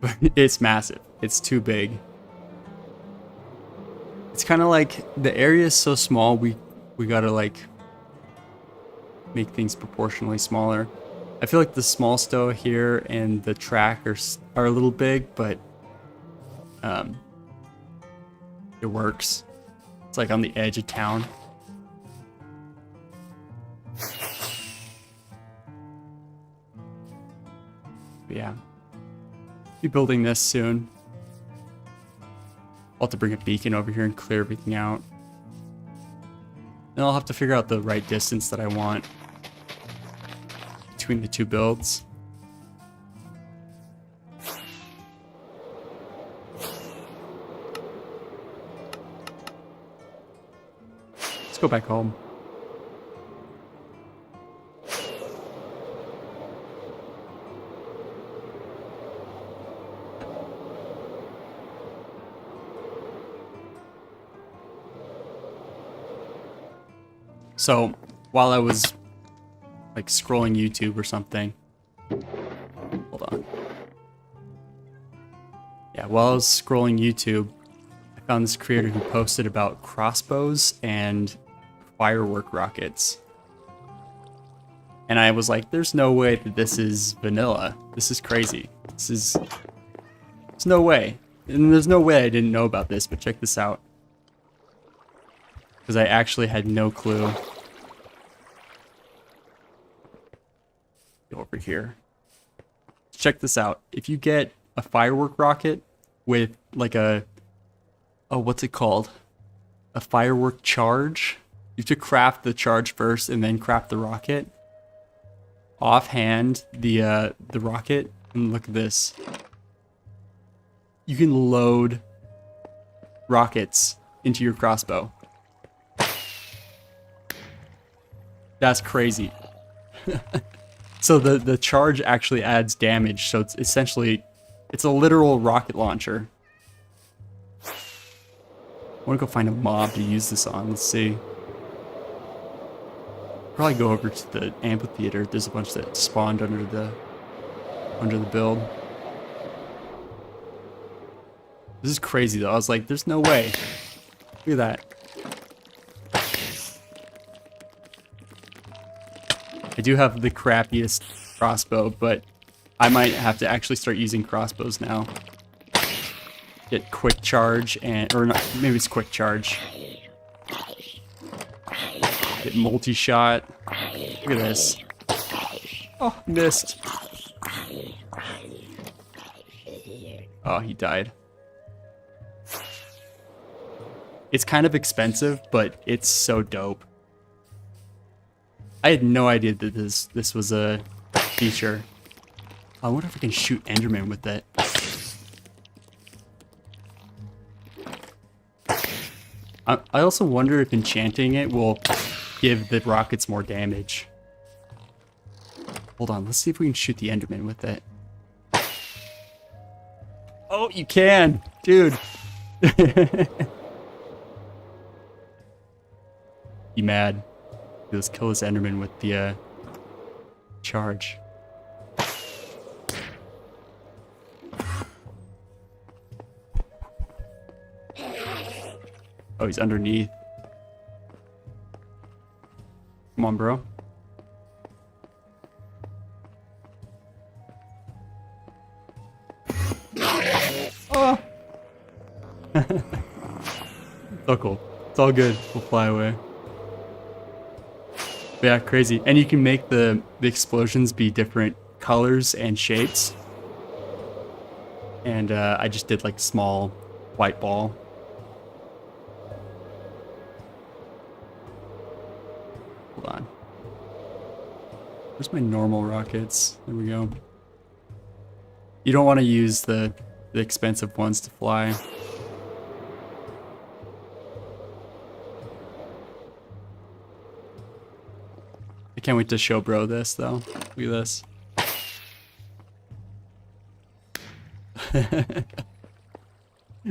But it's massive. It's too big. It's kind of like the area is so small, we gotta like make things proportionally smaller. I feel like the small Stoa here and the track are a little big, but it works. It's like on the edge of town. But yeah, be building this soon. I'll have to bring a beacon over here and clear everything out. Then I'll have to figure out the right distance that I want between the two builds. Let's go back home. So while I was like scrolling YouTube or something, hold on. Yeah, while I was scrolling YouTube, I found this creator who posted about crossbows and firework rockets. And I was like, there's no way that this is vanilla. This is crazy. There's no way. And there's no way I didn't know about this, but check this out. Because I actually had no clue. Go over here. Check this out. If you get a firework rocket with like a, oh, what's it called? A firework charge. You have to craft the charge first and then craft the rocket. Offhand, the rocket, and look at this. You can load rockets into your crossbow. That's crazy. So the charge actually adds damage, so it's essentially, it's a literal rocket launcher. I want to go find a mob to use this on. Let's see. Probably go over to the amphitheater. There's a bunch that spawned under the build. This is crazy though. I was like, there's no way. Look at that. I do have the crappiest crossbow, but I might have to actually start using crossbows now. Get quick charge and, or not, maybe it's quick charge. Get multi-shot. Look at this. Oh, missed. Oh, he died. It's kind of expensive, but it's so dope. I had no idea that this was a feature. I wonder if I can shoot Enderman with it. I also wonder if enchanting it will give the rockets more damage. Hold on, let's see if we can shoot the Enderman with it. Oh, you can! Dude! You mad? Let's kill this Enderman with the charge. Oh, he's underneath. Come on, bro. Oh! So cool. It's all good. We'll fly away. But yeah, crazy. And you can make the explosions be different colors and shapes. And I just did like small white ball. Hold on. Where's my normal rockets? There we go. You don't want to use the expensive ones to fly. I can't wait to show bro this though. Look at this.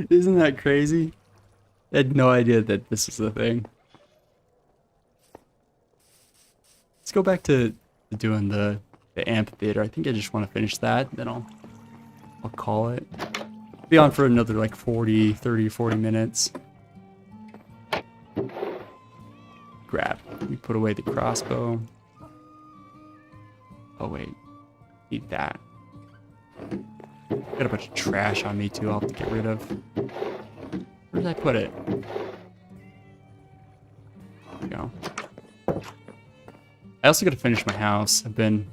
Isn't that crazy? I had no idea that this was a thing. Let's go back to doing the amphitheater. I think I just want to finish that, then I'll call it. Be on for another like 30, 40 minutes. Grab. We put away the crossbow. Oh wait, need that. Got a bunch of trash on me too. I'll have to get rid of. Where did I put it? There we go. I also got to finish my house. I've been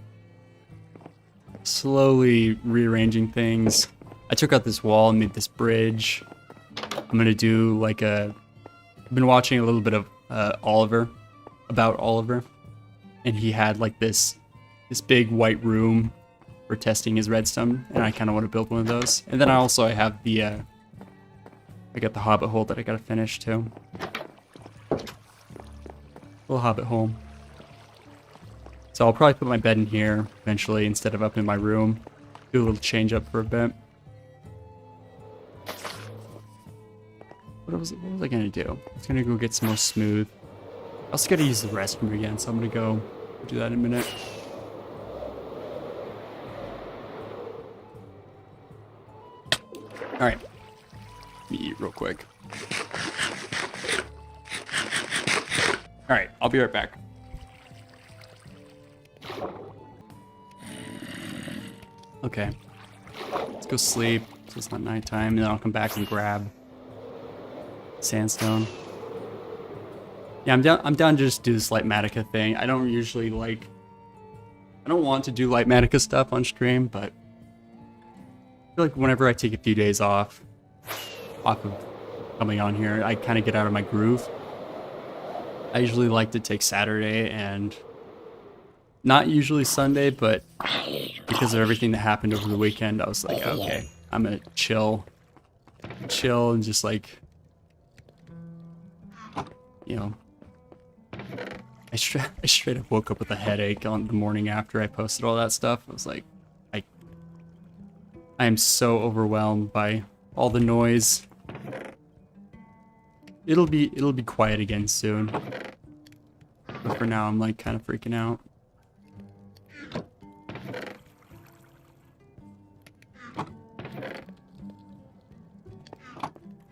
slowly rearranging things. I took out this wall and made this bridge. I'm gonna do like I've been watching a little bit of about Oliver, and he had like this big white room for testing his redstone, and I kind of want to build one of those. And then I have the I got the hobbit hole that I gotta finish too. Little hobbit hole. So I'll probably put my bed in here eventually instead of up in my room. Do a little change up for a bit. What was I gonna do? I was gonna go get some more smooth. I also gotta use the restroom again, so I'm gonna go do that in a minute. Alright. Let me eat real quick. Alright, I'll be right back. Okay. Let's go sleep so it's not nighttime, and then I'll come back and grab sandstone. Yeah, I'm down to just do this Lightmatica thing. I don't usually like... I don't want to do Lightmatica stuff on stream, but I feel like whenever I take a few days off of coming on here, I kind of get out of my groove. I usually like to take Saturday and not usually Sunday, but because of everything that happened over the weekend, I was like, okay, I'm gonna chill and just like, you know, I straight up woke up with a headache on the morning after I posted all that stuff. I was like, I am so overwhelmed by all the noise. It'll be quiet again soon. But for now, I'm like kind of freaking out.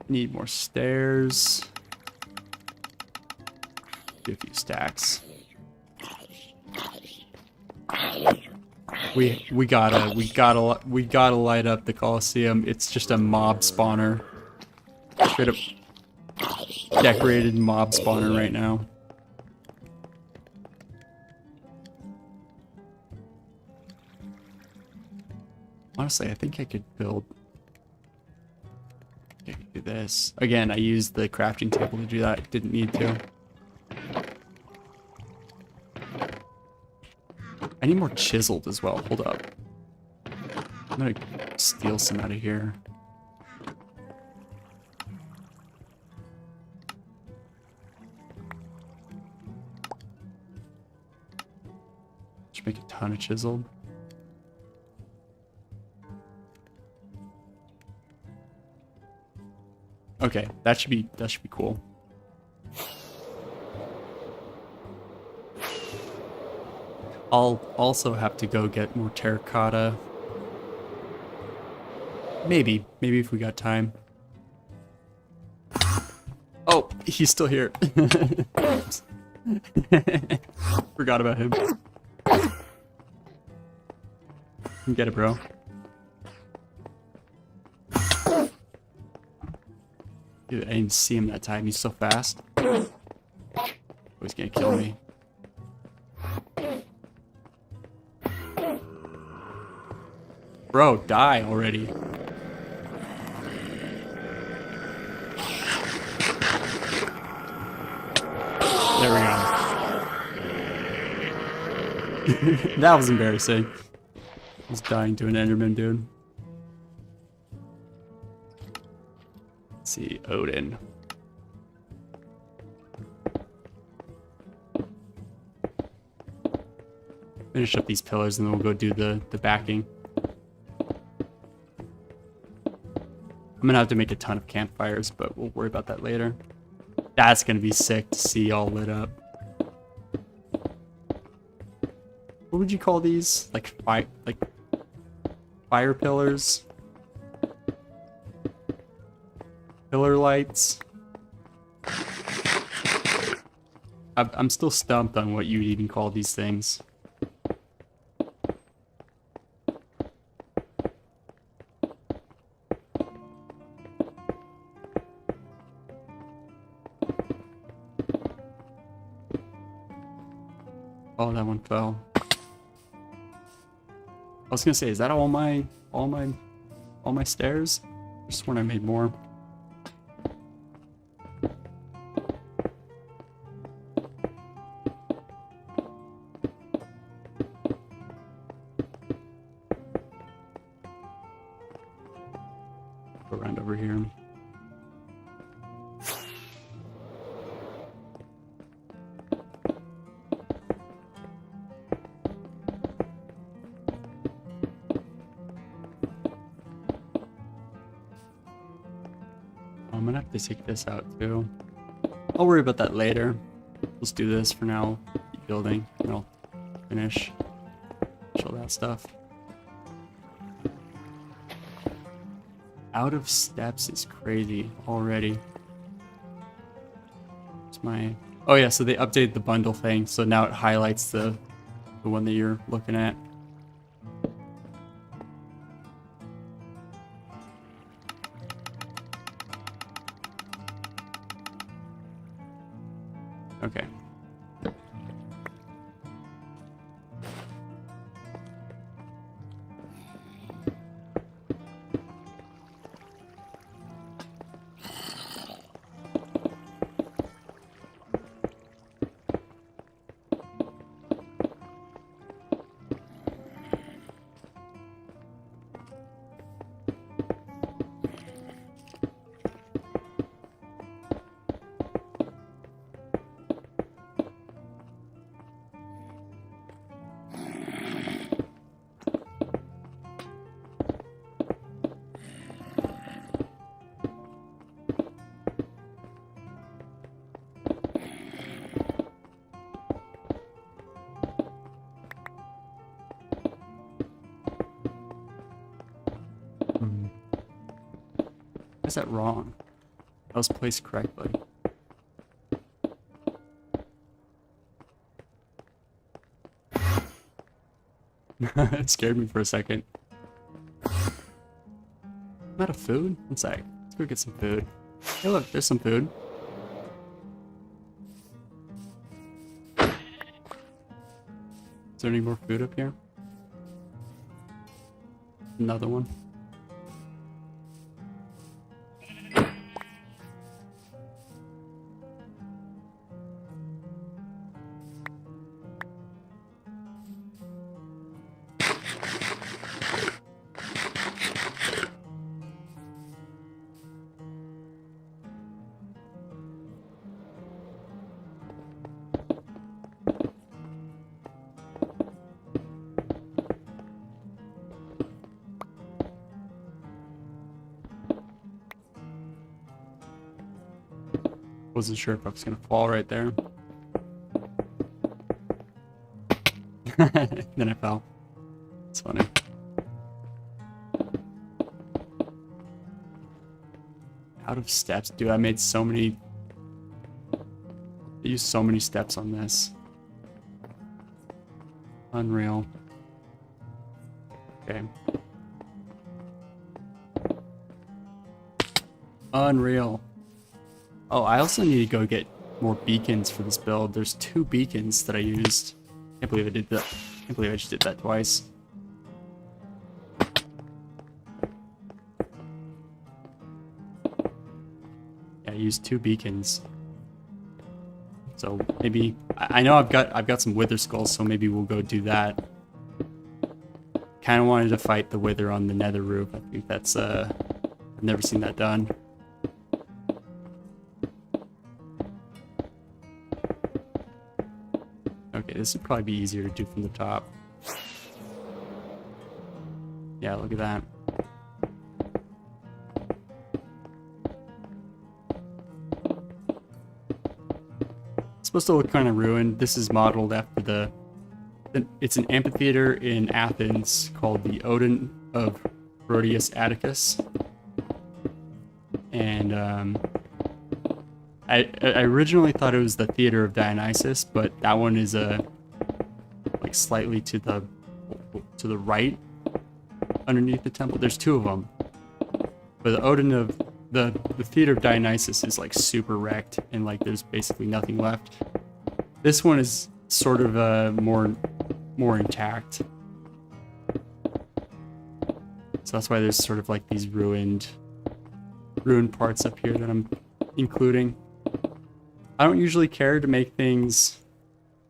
Need more stairs. Do a few stacks. We gotta light up the Coliseum. It's just a mob spawner. Straight up decorated mob spawner right now. Honestly, I think I could build. I could do this again. I used the crafting table to do that. Didn't need to. I need more chiseled as well. Hold up. I'm gonna steal some out of here. Should make a ton of chiseled. Okay, that should be cool. I'll also have to go get more terracotta. Maybe if we got time. Oh, he's still here. Forgot about him. Get it, bro. Dude, I didn't see him that time. He's so fast. Oh, he's gonna kill me. Bro, die already. There we go. That was embarrassing. I was dying to an Enderman, dude. Let's see, Odin. Finish up these pillars and then we'll go do the backing. I'm gonna have to make a ton of campfires, but we'll worry about that later. That's gonna be sick to see all lit up. What would you call these? Like fire pillars? Pillar lights? I'm still stumped on what you'd even call these things. Oh, that one fell. I was gonna say, is that all my stairs? I just sworn I made more. Go around over here. I'm gonna have to take this out too. I'll worry about that later. Let's do this for now. Keep building, and I'll finish. Show that stuff. Out of steps is crazy already. It's my... Oh yeah, so they updated the bundle thing, so now it highlights the one that you're looking at. Okay. Why is that wrong? That was placed correctly. It scared me for a second. I'm out of food? One sec. Let's go get some food. Hey look, there's some food. Is there any more food up here? Another one. Wasn't sure if I was gonna fall right there. Then I fell. It's funny. Out of steps, dude. I made so many. I used so many steps on this. Unreal. Okay. Unreal. Oh, I also need to go get more beacons for this build. There's 2 beacons that I used. Can't believe I did that. Can't believe I just did that twice. Yeah, I used 2 beacons. So maybe I know I've got some wither skulls, so maybe we'll go do that. Kind of wanted to fight the wither on the nether roof. I think that's I've never seen that done. Okay, this would probably be easier to do from the top. Yeah, look at that. It's supposed to look kind of ruined. This is modeled after it's an amphitheater in Athens called the Odin of Rhodius Atticus. And I originally thought it was the Theater of Dionysus, but that one is like slightly to the right underneath the temple. There's 2 of them. But the Odin of the Theater of Dionysus is like super wrecked and like there's basically nothing left. This one is sort of more intact. So that's why there's sort of like these ruined parts up here that I'm including. I don't usually care to make things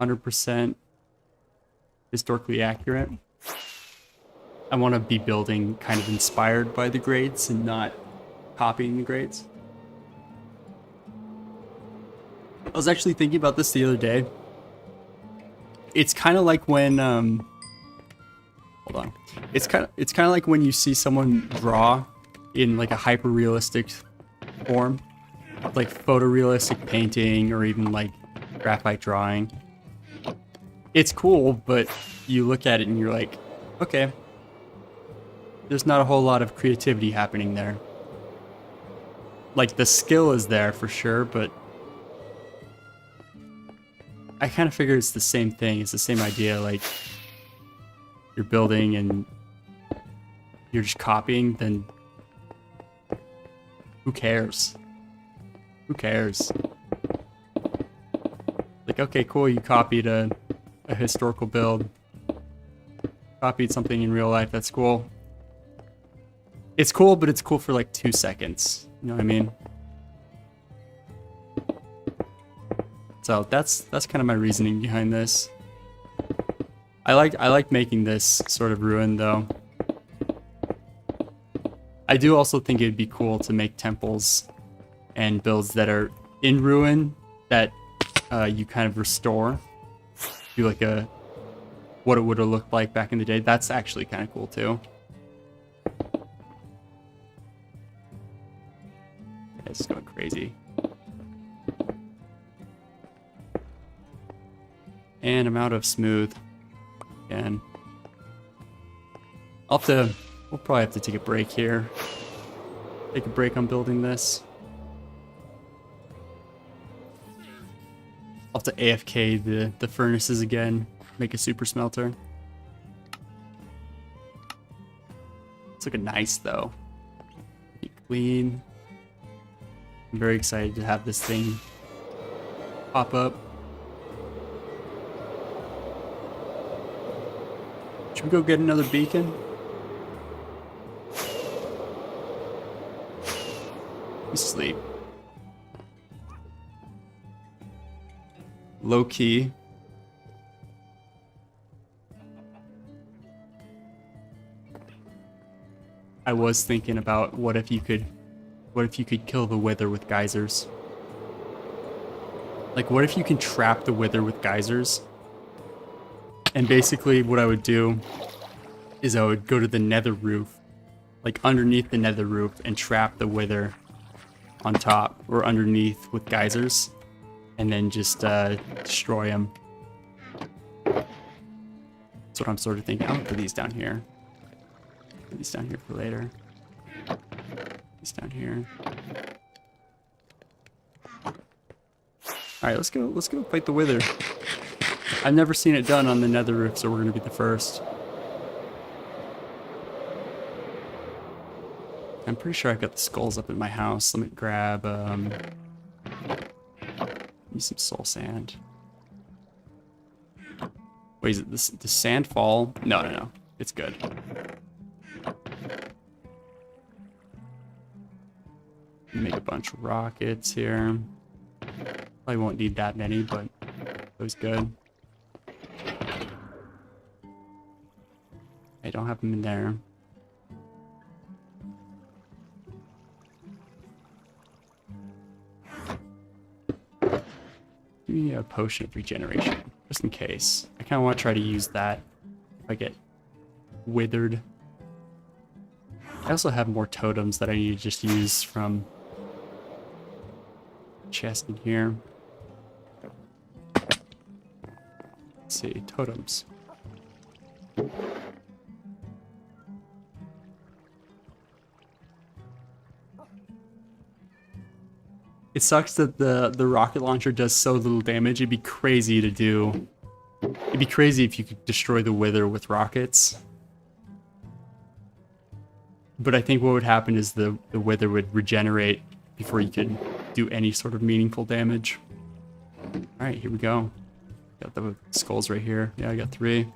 100% historically accurate. I want to be building kind of inspired by the grades and not copying the grades. I was actually thinking about this the other day. It's kind of like when hold on. It's kind of like when you see someone draw in like a hyper realistic form, like photorealistic painting or even like graphite drawing. It's cool, but you look at it and you're like, okay, there's not a whole lot of creativity happening there. Like, the skill is there for sure, but I kind of figure it's the same thing. It's the same idea. Like, you're building and you're just copying, then who cares? Who cares? Like, okay, cool, you copied a historical build. Copied something in real life, that's cool. It's cool, but it's cool for like 2 seconds. You know what I mean? So that's kind of my reasoning behind this. I like making this sort of ruin though. I do also think it'd be cool to make temples and builds that are in ruin that you kind of restore. Do like what it would have looked like back in the day. That's actually kind of cool too. It's going crazy. And I'm out of smooth. Again. We'll probably have to take a break here. Take a break on building this. I'll have to AFK the furnaces again. Make a super smelter. It's looking nice though. Be clean. I'm very excited to have this thing pop up. Should we go get another beacon? We sleep. Low key. I was thinking about what if you could kill the wither with geysers? Like, what if you can trap the wither with geysers? And basically what I would do is I would go to the nether roof, like underneath the nether roof, and trap the wither on top or underneath with geysers, and then just destroy them. That's what I'm sort of thinking. I'll put these down here. Put these down here for later. These down here. Alright, let's go fight the wither. I've never seen it done on the nether roof, so we're gonna be the first. I'm pretty sure I've got the skulls up in my house. Let me grab use some soul sand. Wait, is it the sand fall? No. It's good. Make a bunch of rockets here. Probably won't need that many, but it was good. I don't have them in there. Give me a potion of regeneration, just in case. I kind of want to try to use that if I get withered. I also have more totems that I need to just use from chest in here. Let's see, totems. It sucks that the rocket launcher does so little damage. It'd be crazy to do. It'd be crazy if you could destroy the wither with rockets. But I think what would happen is the wither would regenerate before you could do any sort of meaningful damage. Alright, here we go. Got the skulls right here. Yeah, I got 3. Do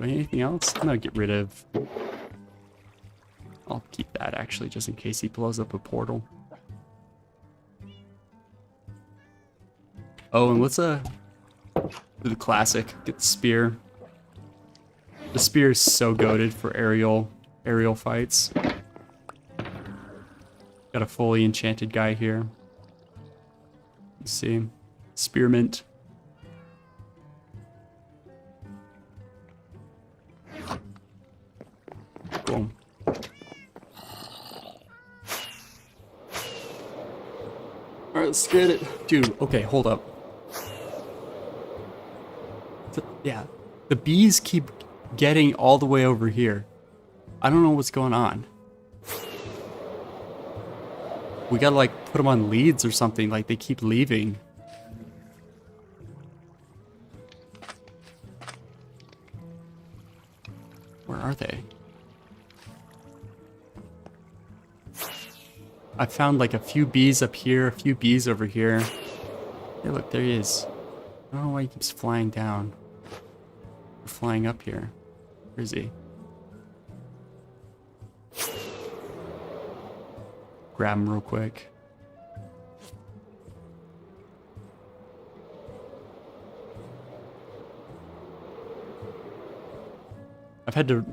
I need anything else? I'm gonna get rid of... I'll keep that actually, just in case he blows up a portal. Oh, and let's do the classic. Get the spear. The spear is so goated for aerial fights. Got a fully enchanted guy here. Let's see. Spearmint. Cool. get it. Dude, okay, hold up. Yeah, the bees keep getting all the way over here. I don't know what's going on. We gotta like put them on leads or something, like they keep leaving. Where are they? I found like a few bees up here, a few bees over here. Hey, look, there he is. I don't know why he keeps flying down. Or flying up here. Where is he? Grab him real quick. I've had to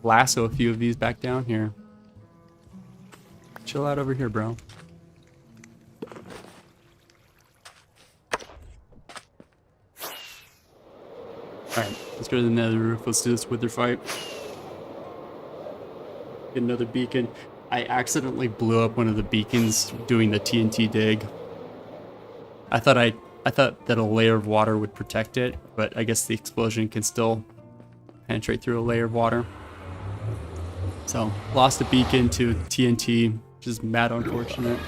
lasso a few of these back down here. Chill out over here, bro. Alright, let's go to the nether roof. Let's do this wither fight. Get another beacon. I accidentally blew up one of the beacons doing the TNT dig. I thought that a layer of water would protect it, but I guess the explosion can still penetrate through a layer of water. So, lost a beacon to TNT, which is mad unfortunate.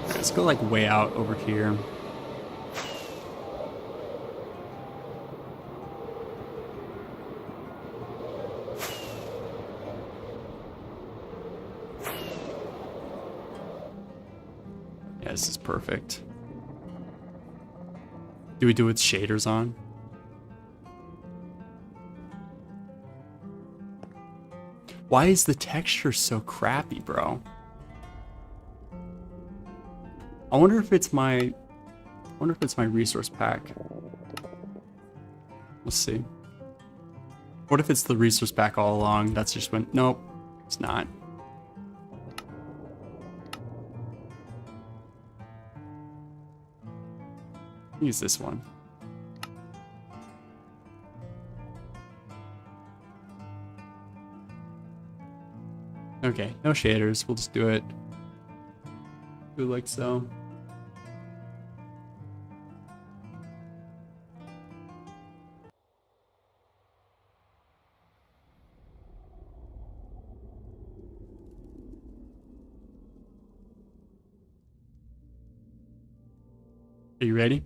Let's go like way out over here. Yeah, this is perfect. Do we do it with shaders on? Why is the texture so crappy, bro? I wonder if it's my resource pack. Let's see. What if it's the resource pack all along? That's just when, nope, it's not. Use this one. Okay, no shaders. We'll just do it. Do it like so. Are you ready?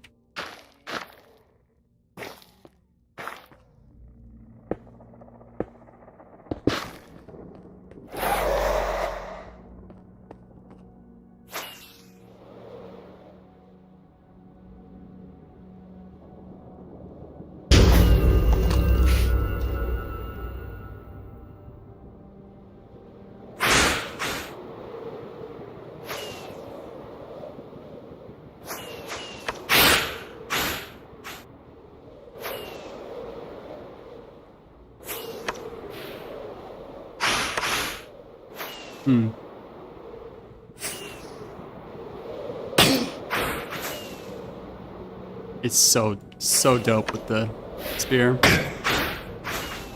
It's so dope with the spear.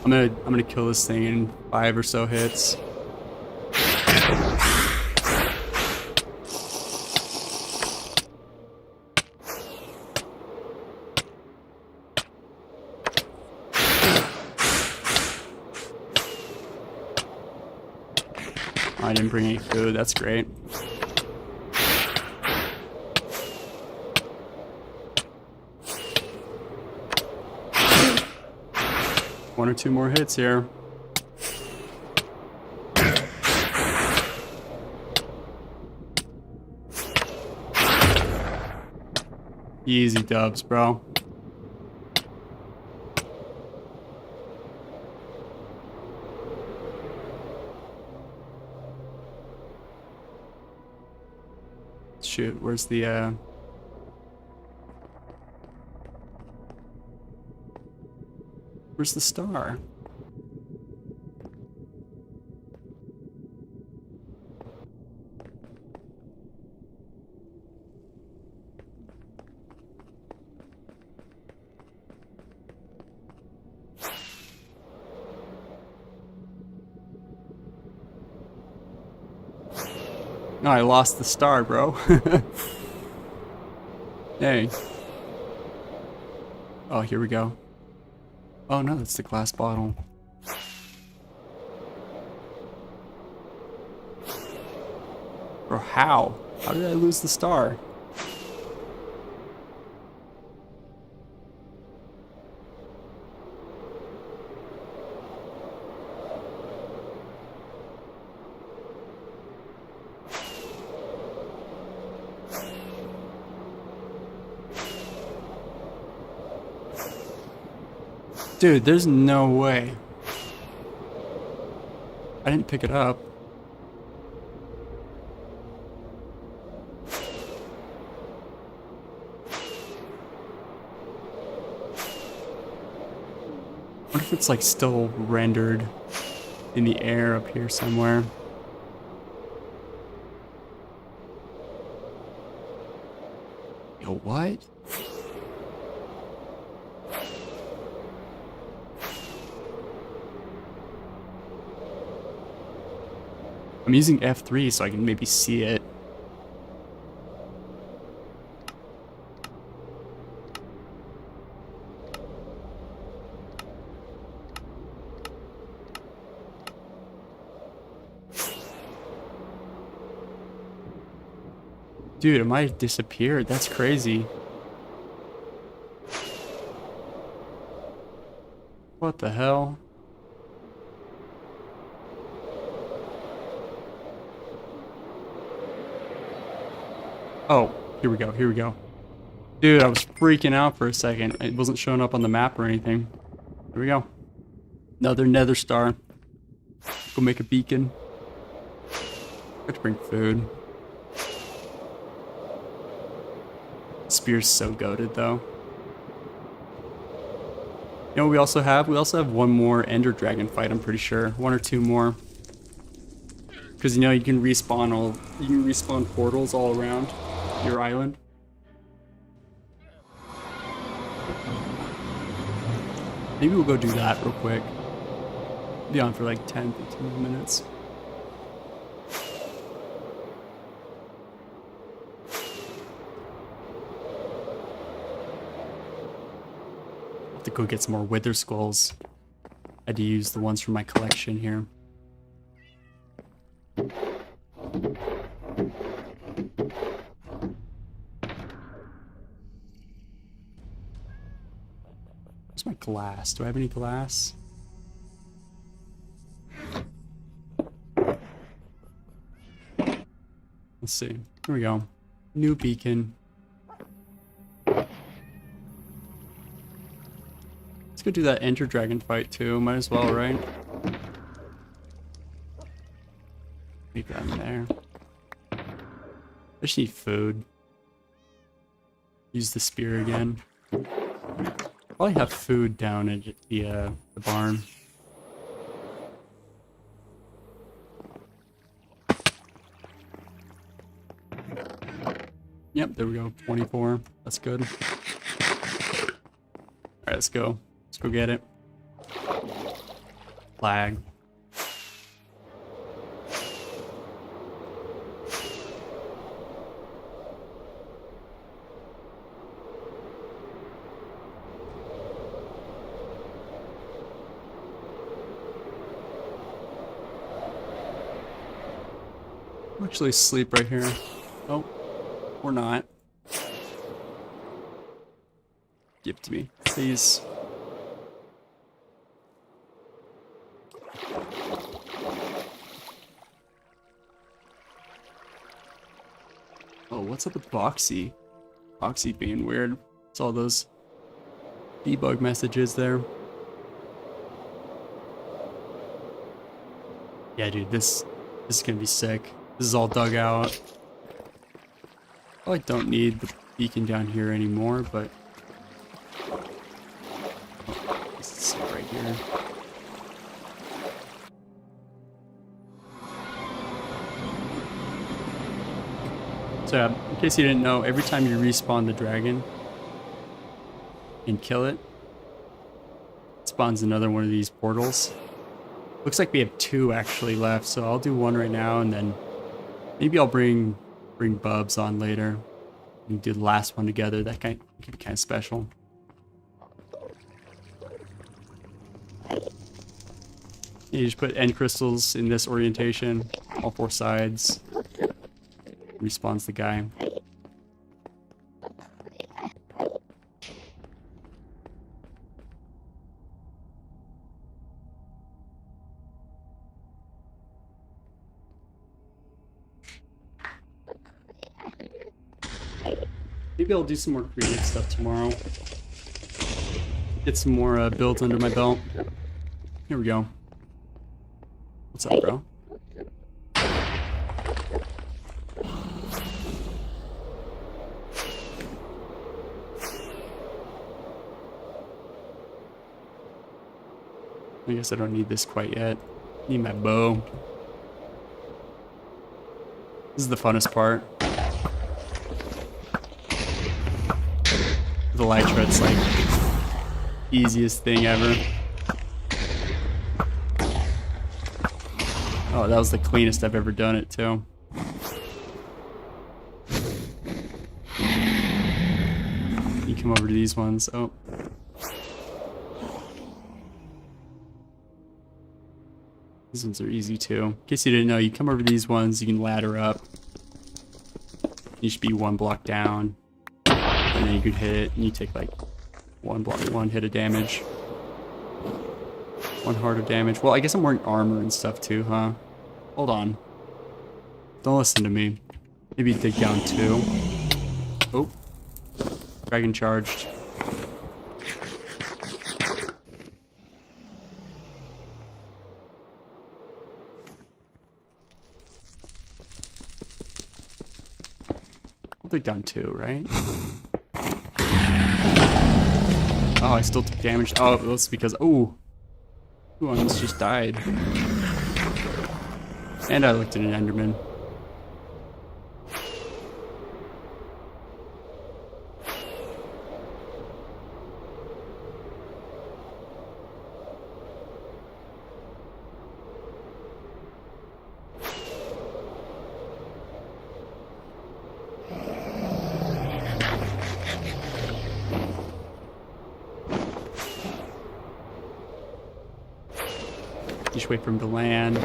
I'm gonna kill this thing in 5 or so hits. I didn't bring any food, that's great. One or two more hits here. Easy dubs, bro. Shoot, where's the where's the star? No, I lost the star, bro. Hey. Oh, here we go. Oh no, that's the glass bottle. Bro, how? How did I lose the star? Dude, there's no way. I didn't pick it up. What if it's like still rendered in the air up here somewhere? Yo, what? I'm using F3 so I can maybe see it. Dude, it might have disappeared. That's crazy. What the hell? Oh, here we go, here we go. Dude, I was freaking out for a second. It wasn't showing up on the map or anything. Here we go. Another nether star. Go make a beacon. Got to bring food. Spear's so goated though. You know what we also have? We also have one more Ender Dragon fight, I'm pretty sure. One or two more. Because you know you can respawn portals all around your island. Maybe we'll go do that real quick. Be on for like 10-15 minutes. Have to go get some more wither skulls. I had to use the ones from my collection here. Where's my glass? Do I have any glass? Let's see. Here we go. New beacon. Let's go do that Ender Dragon fight too. Might as well, right? Leave that in there. I just need food. Use the spear again. Probably have food down at the barn. Yep, there we go. 24. That's good. Alright, let's go. Let's go get it. Flag. I'm actually asleep right here. Oh, or not. Give it to me, please. Oh, what's up with Boxy? Boxy being weird. It's all those debug messages there. Yeah, dude, this is gonna be sick. This is all dug out. Probably don't need the beacon down here anymore, but oh, this is sick right here. So, in case you didn't know, every time you respawn the dragon and kill it, it spawns another one of these portals. Looks like we have two actually left, so I'll do one right now and then Maybe I'll bring Bubs on later. We can do the last one together. That could be kind of special. You just put end crystals in this orientation, all 4 sides. Respawns the guy. Maybe I'll do some more creative stuff tomorrow. Get some more builds under my belt. Here we go. What's up, bro? I guess I don't need this quite yet. Need my bow. This is the funnest part. The Elytra's like easiest thing ever. Oh, that was the cleanest I've ever done it too. You come over to these ones. Oh. These ones are easy too. In case you didn't know, you come over to these ones, you can ladder up. You should be 1 block down. And then you can hit it, and you take like 1 hit of damage. 1 heart of damage. Well, I guess I'm wearing armor and stuff too, huh? Hold on. Don't listen to me. Maybe take down 2. Oh. Dragon charged. I'll take down 2, right? Oh, I still took damage. Oh, that's because... Oh! Who almost just died. And I looked at an Enderman. Just wait for him to land.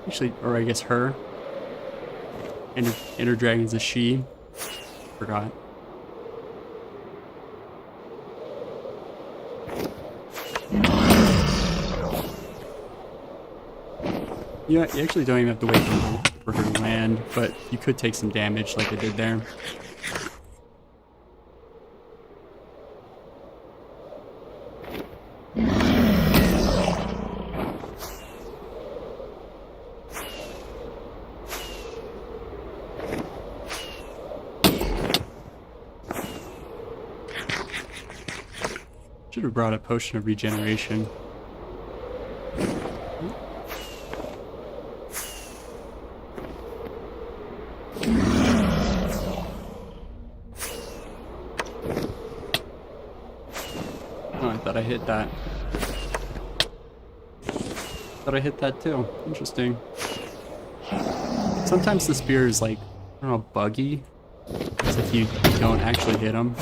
Actually, or I guess her. Ender Dragon's a she. Forgot. Yeah, you actually don't even have to wait for her to land, but you could take some damage like I did there. Should have brought a potion of regeneration. Oh, I thought I hit that. Thought I hit that too. Interesting. Sometimes the spear is like, I don't know, buggy. As if you don't actually hit them.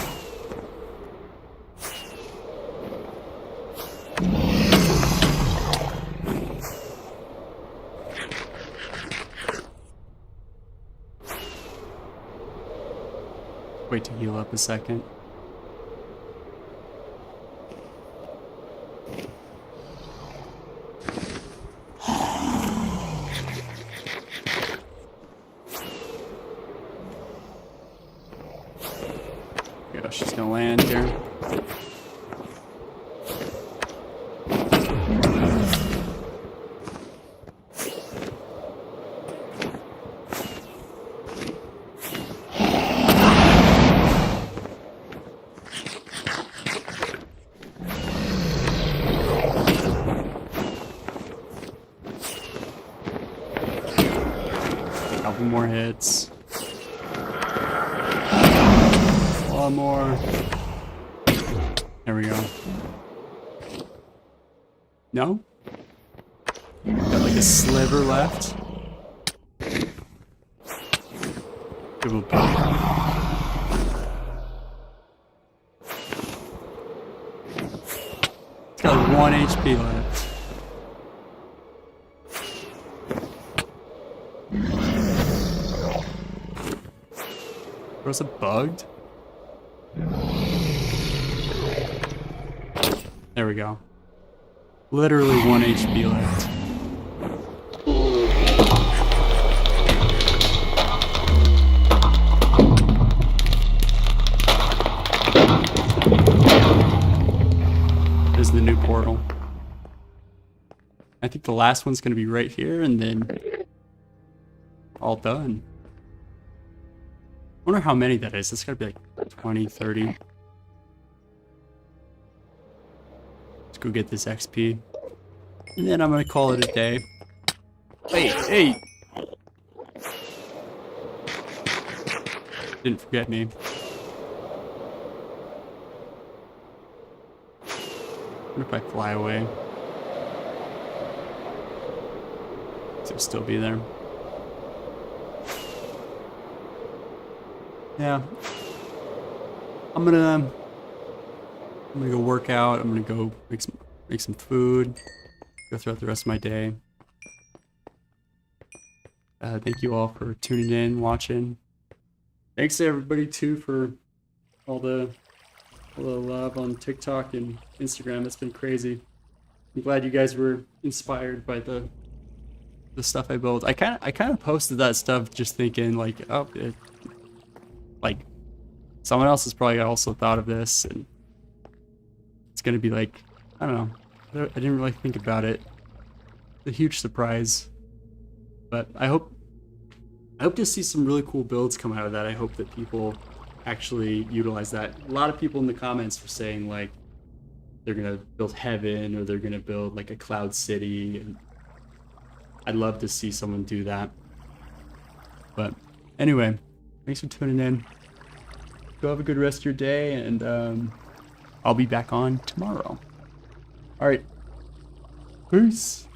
Wait to heal up a second. Yeah, she's gonna land here. Couple more hits. One more. There we go. No? Got like a sliver left. Give him a bug. It's got 1 HP left. Was it bugged? There we go. Literally 1 HP left. There's the new portal. I think the last one's gonna be right here and then all done. I wonder how many that is. It's gotta be like 20, 30. Let's go get this XP. And then I'm gonna call it a day. Hey! Didn't forget me. What if I fly away? It'll still be there. Yeah. I'm gonna go work out. I'm gonna go make some food. Go throughout the rest of my day. Thank you all for tuning in, watching. Thanks to everybody too for all the love on TikTok and Instagram. It's been crazy. I'm glad you guys were inspired by the stuff I built. I kind of posted that stuff just thinking like, oh, like someone else has probably also thought of this, and it's gonna be like, I don't know. I didn't really think about it. It's a huge surprise, but I hope to see some really cool builds come out of that. I hope that people actually utilize that. A lot of people in the comments were saying like they're gonna build heaven or they're gonna build like a cloud city, and I'd love to see someone do that. But anyway, thanks for tuning in. Go have a good rest of your day, and I'll be back on tomorrow. All right, peace.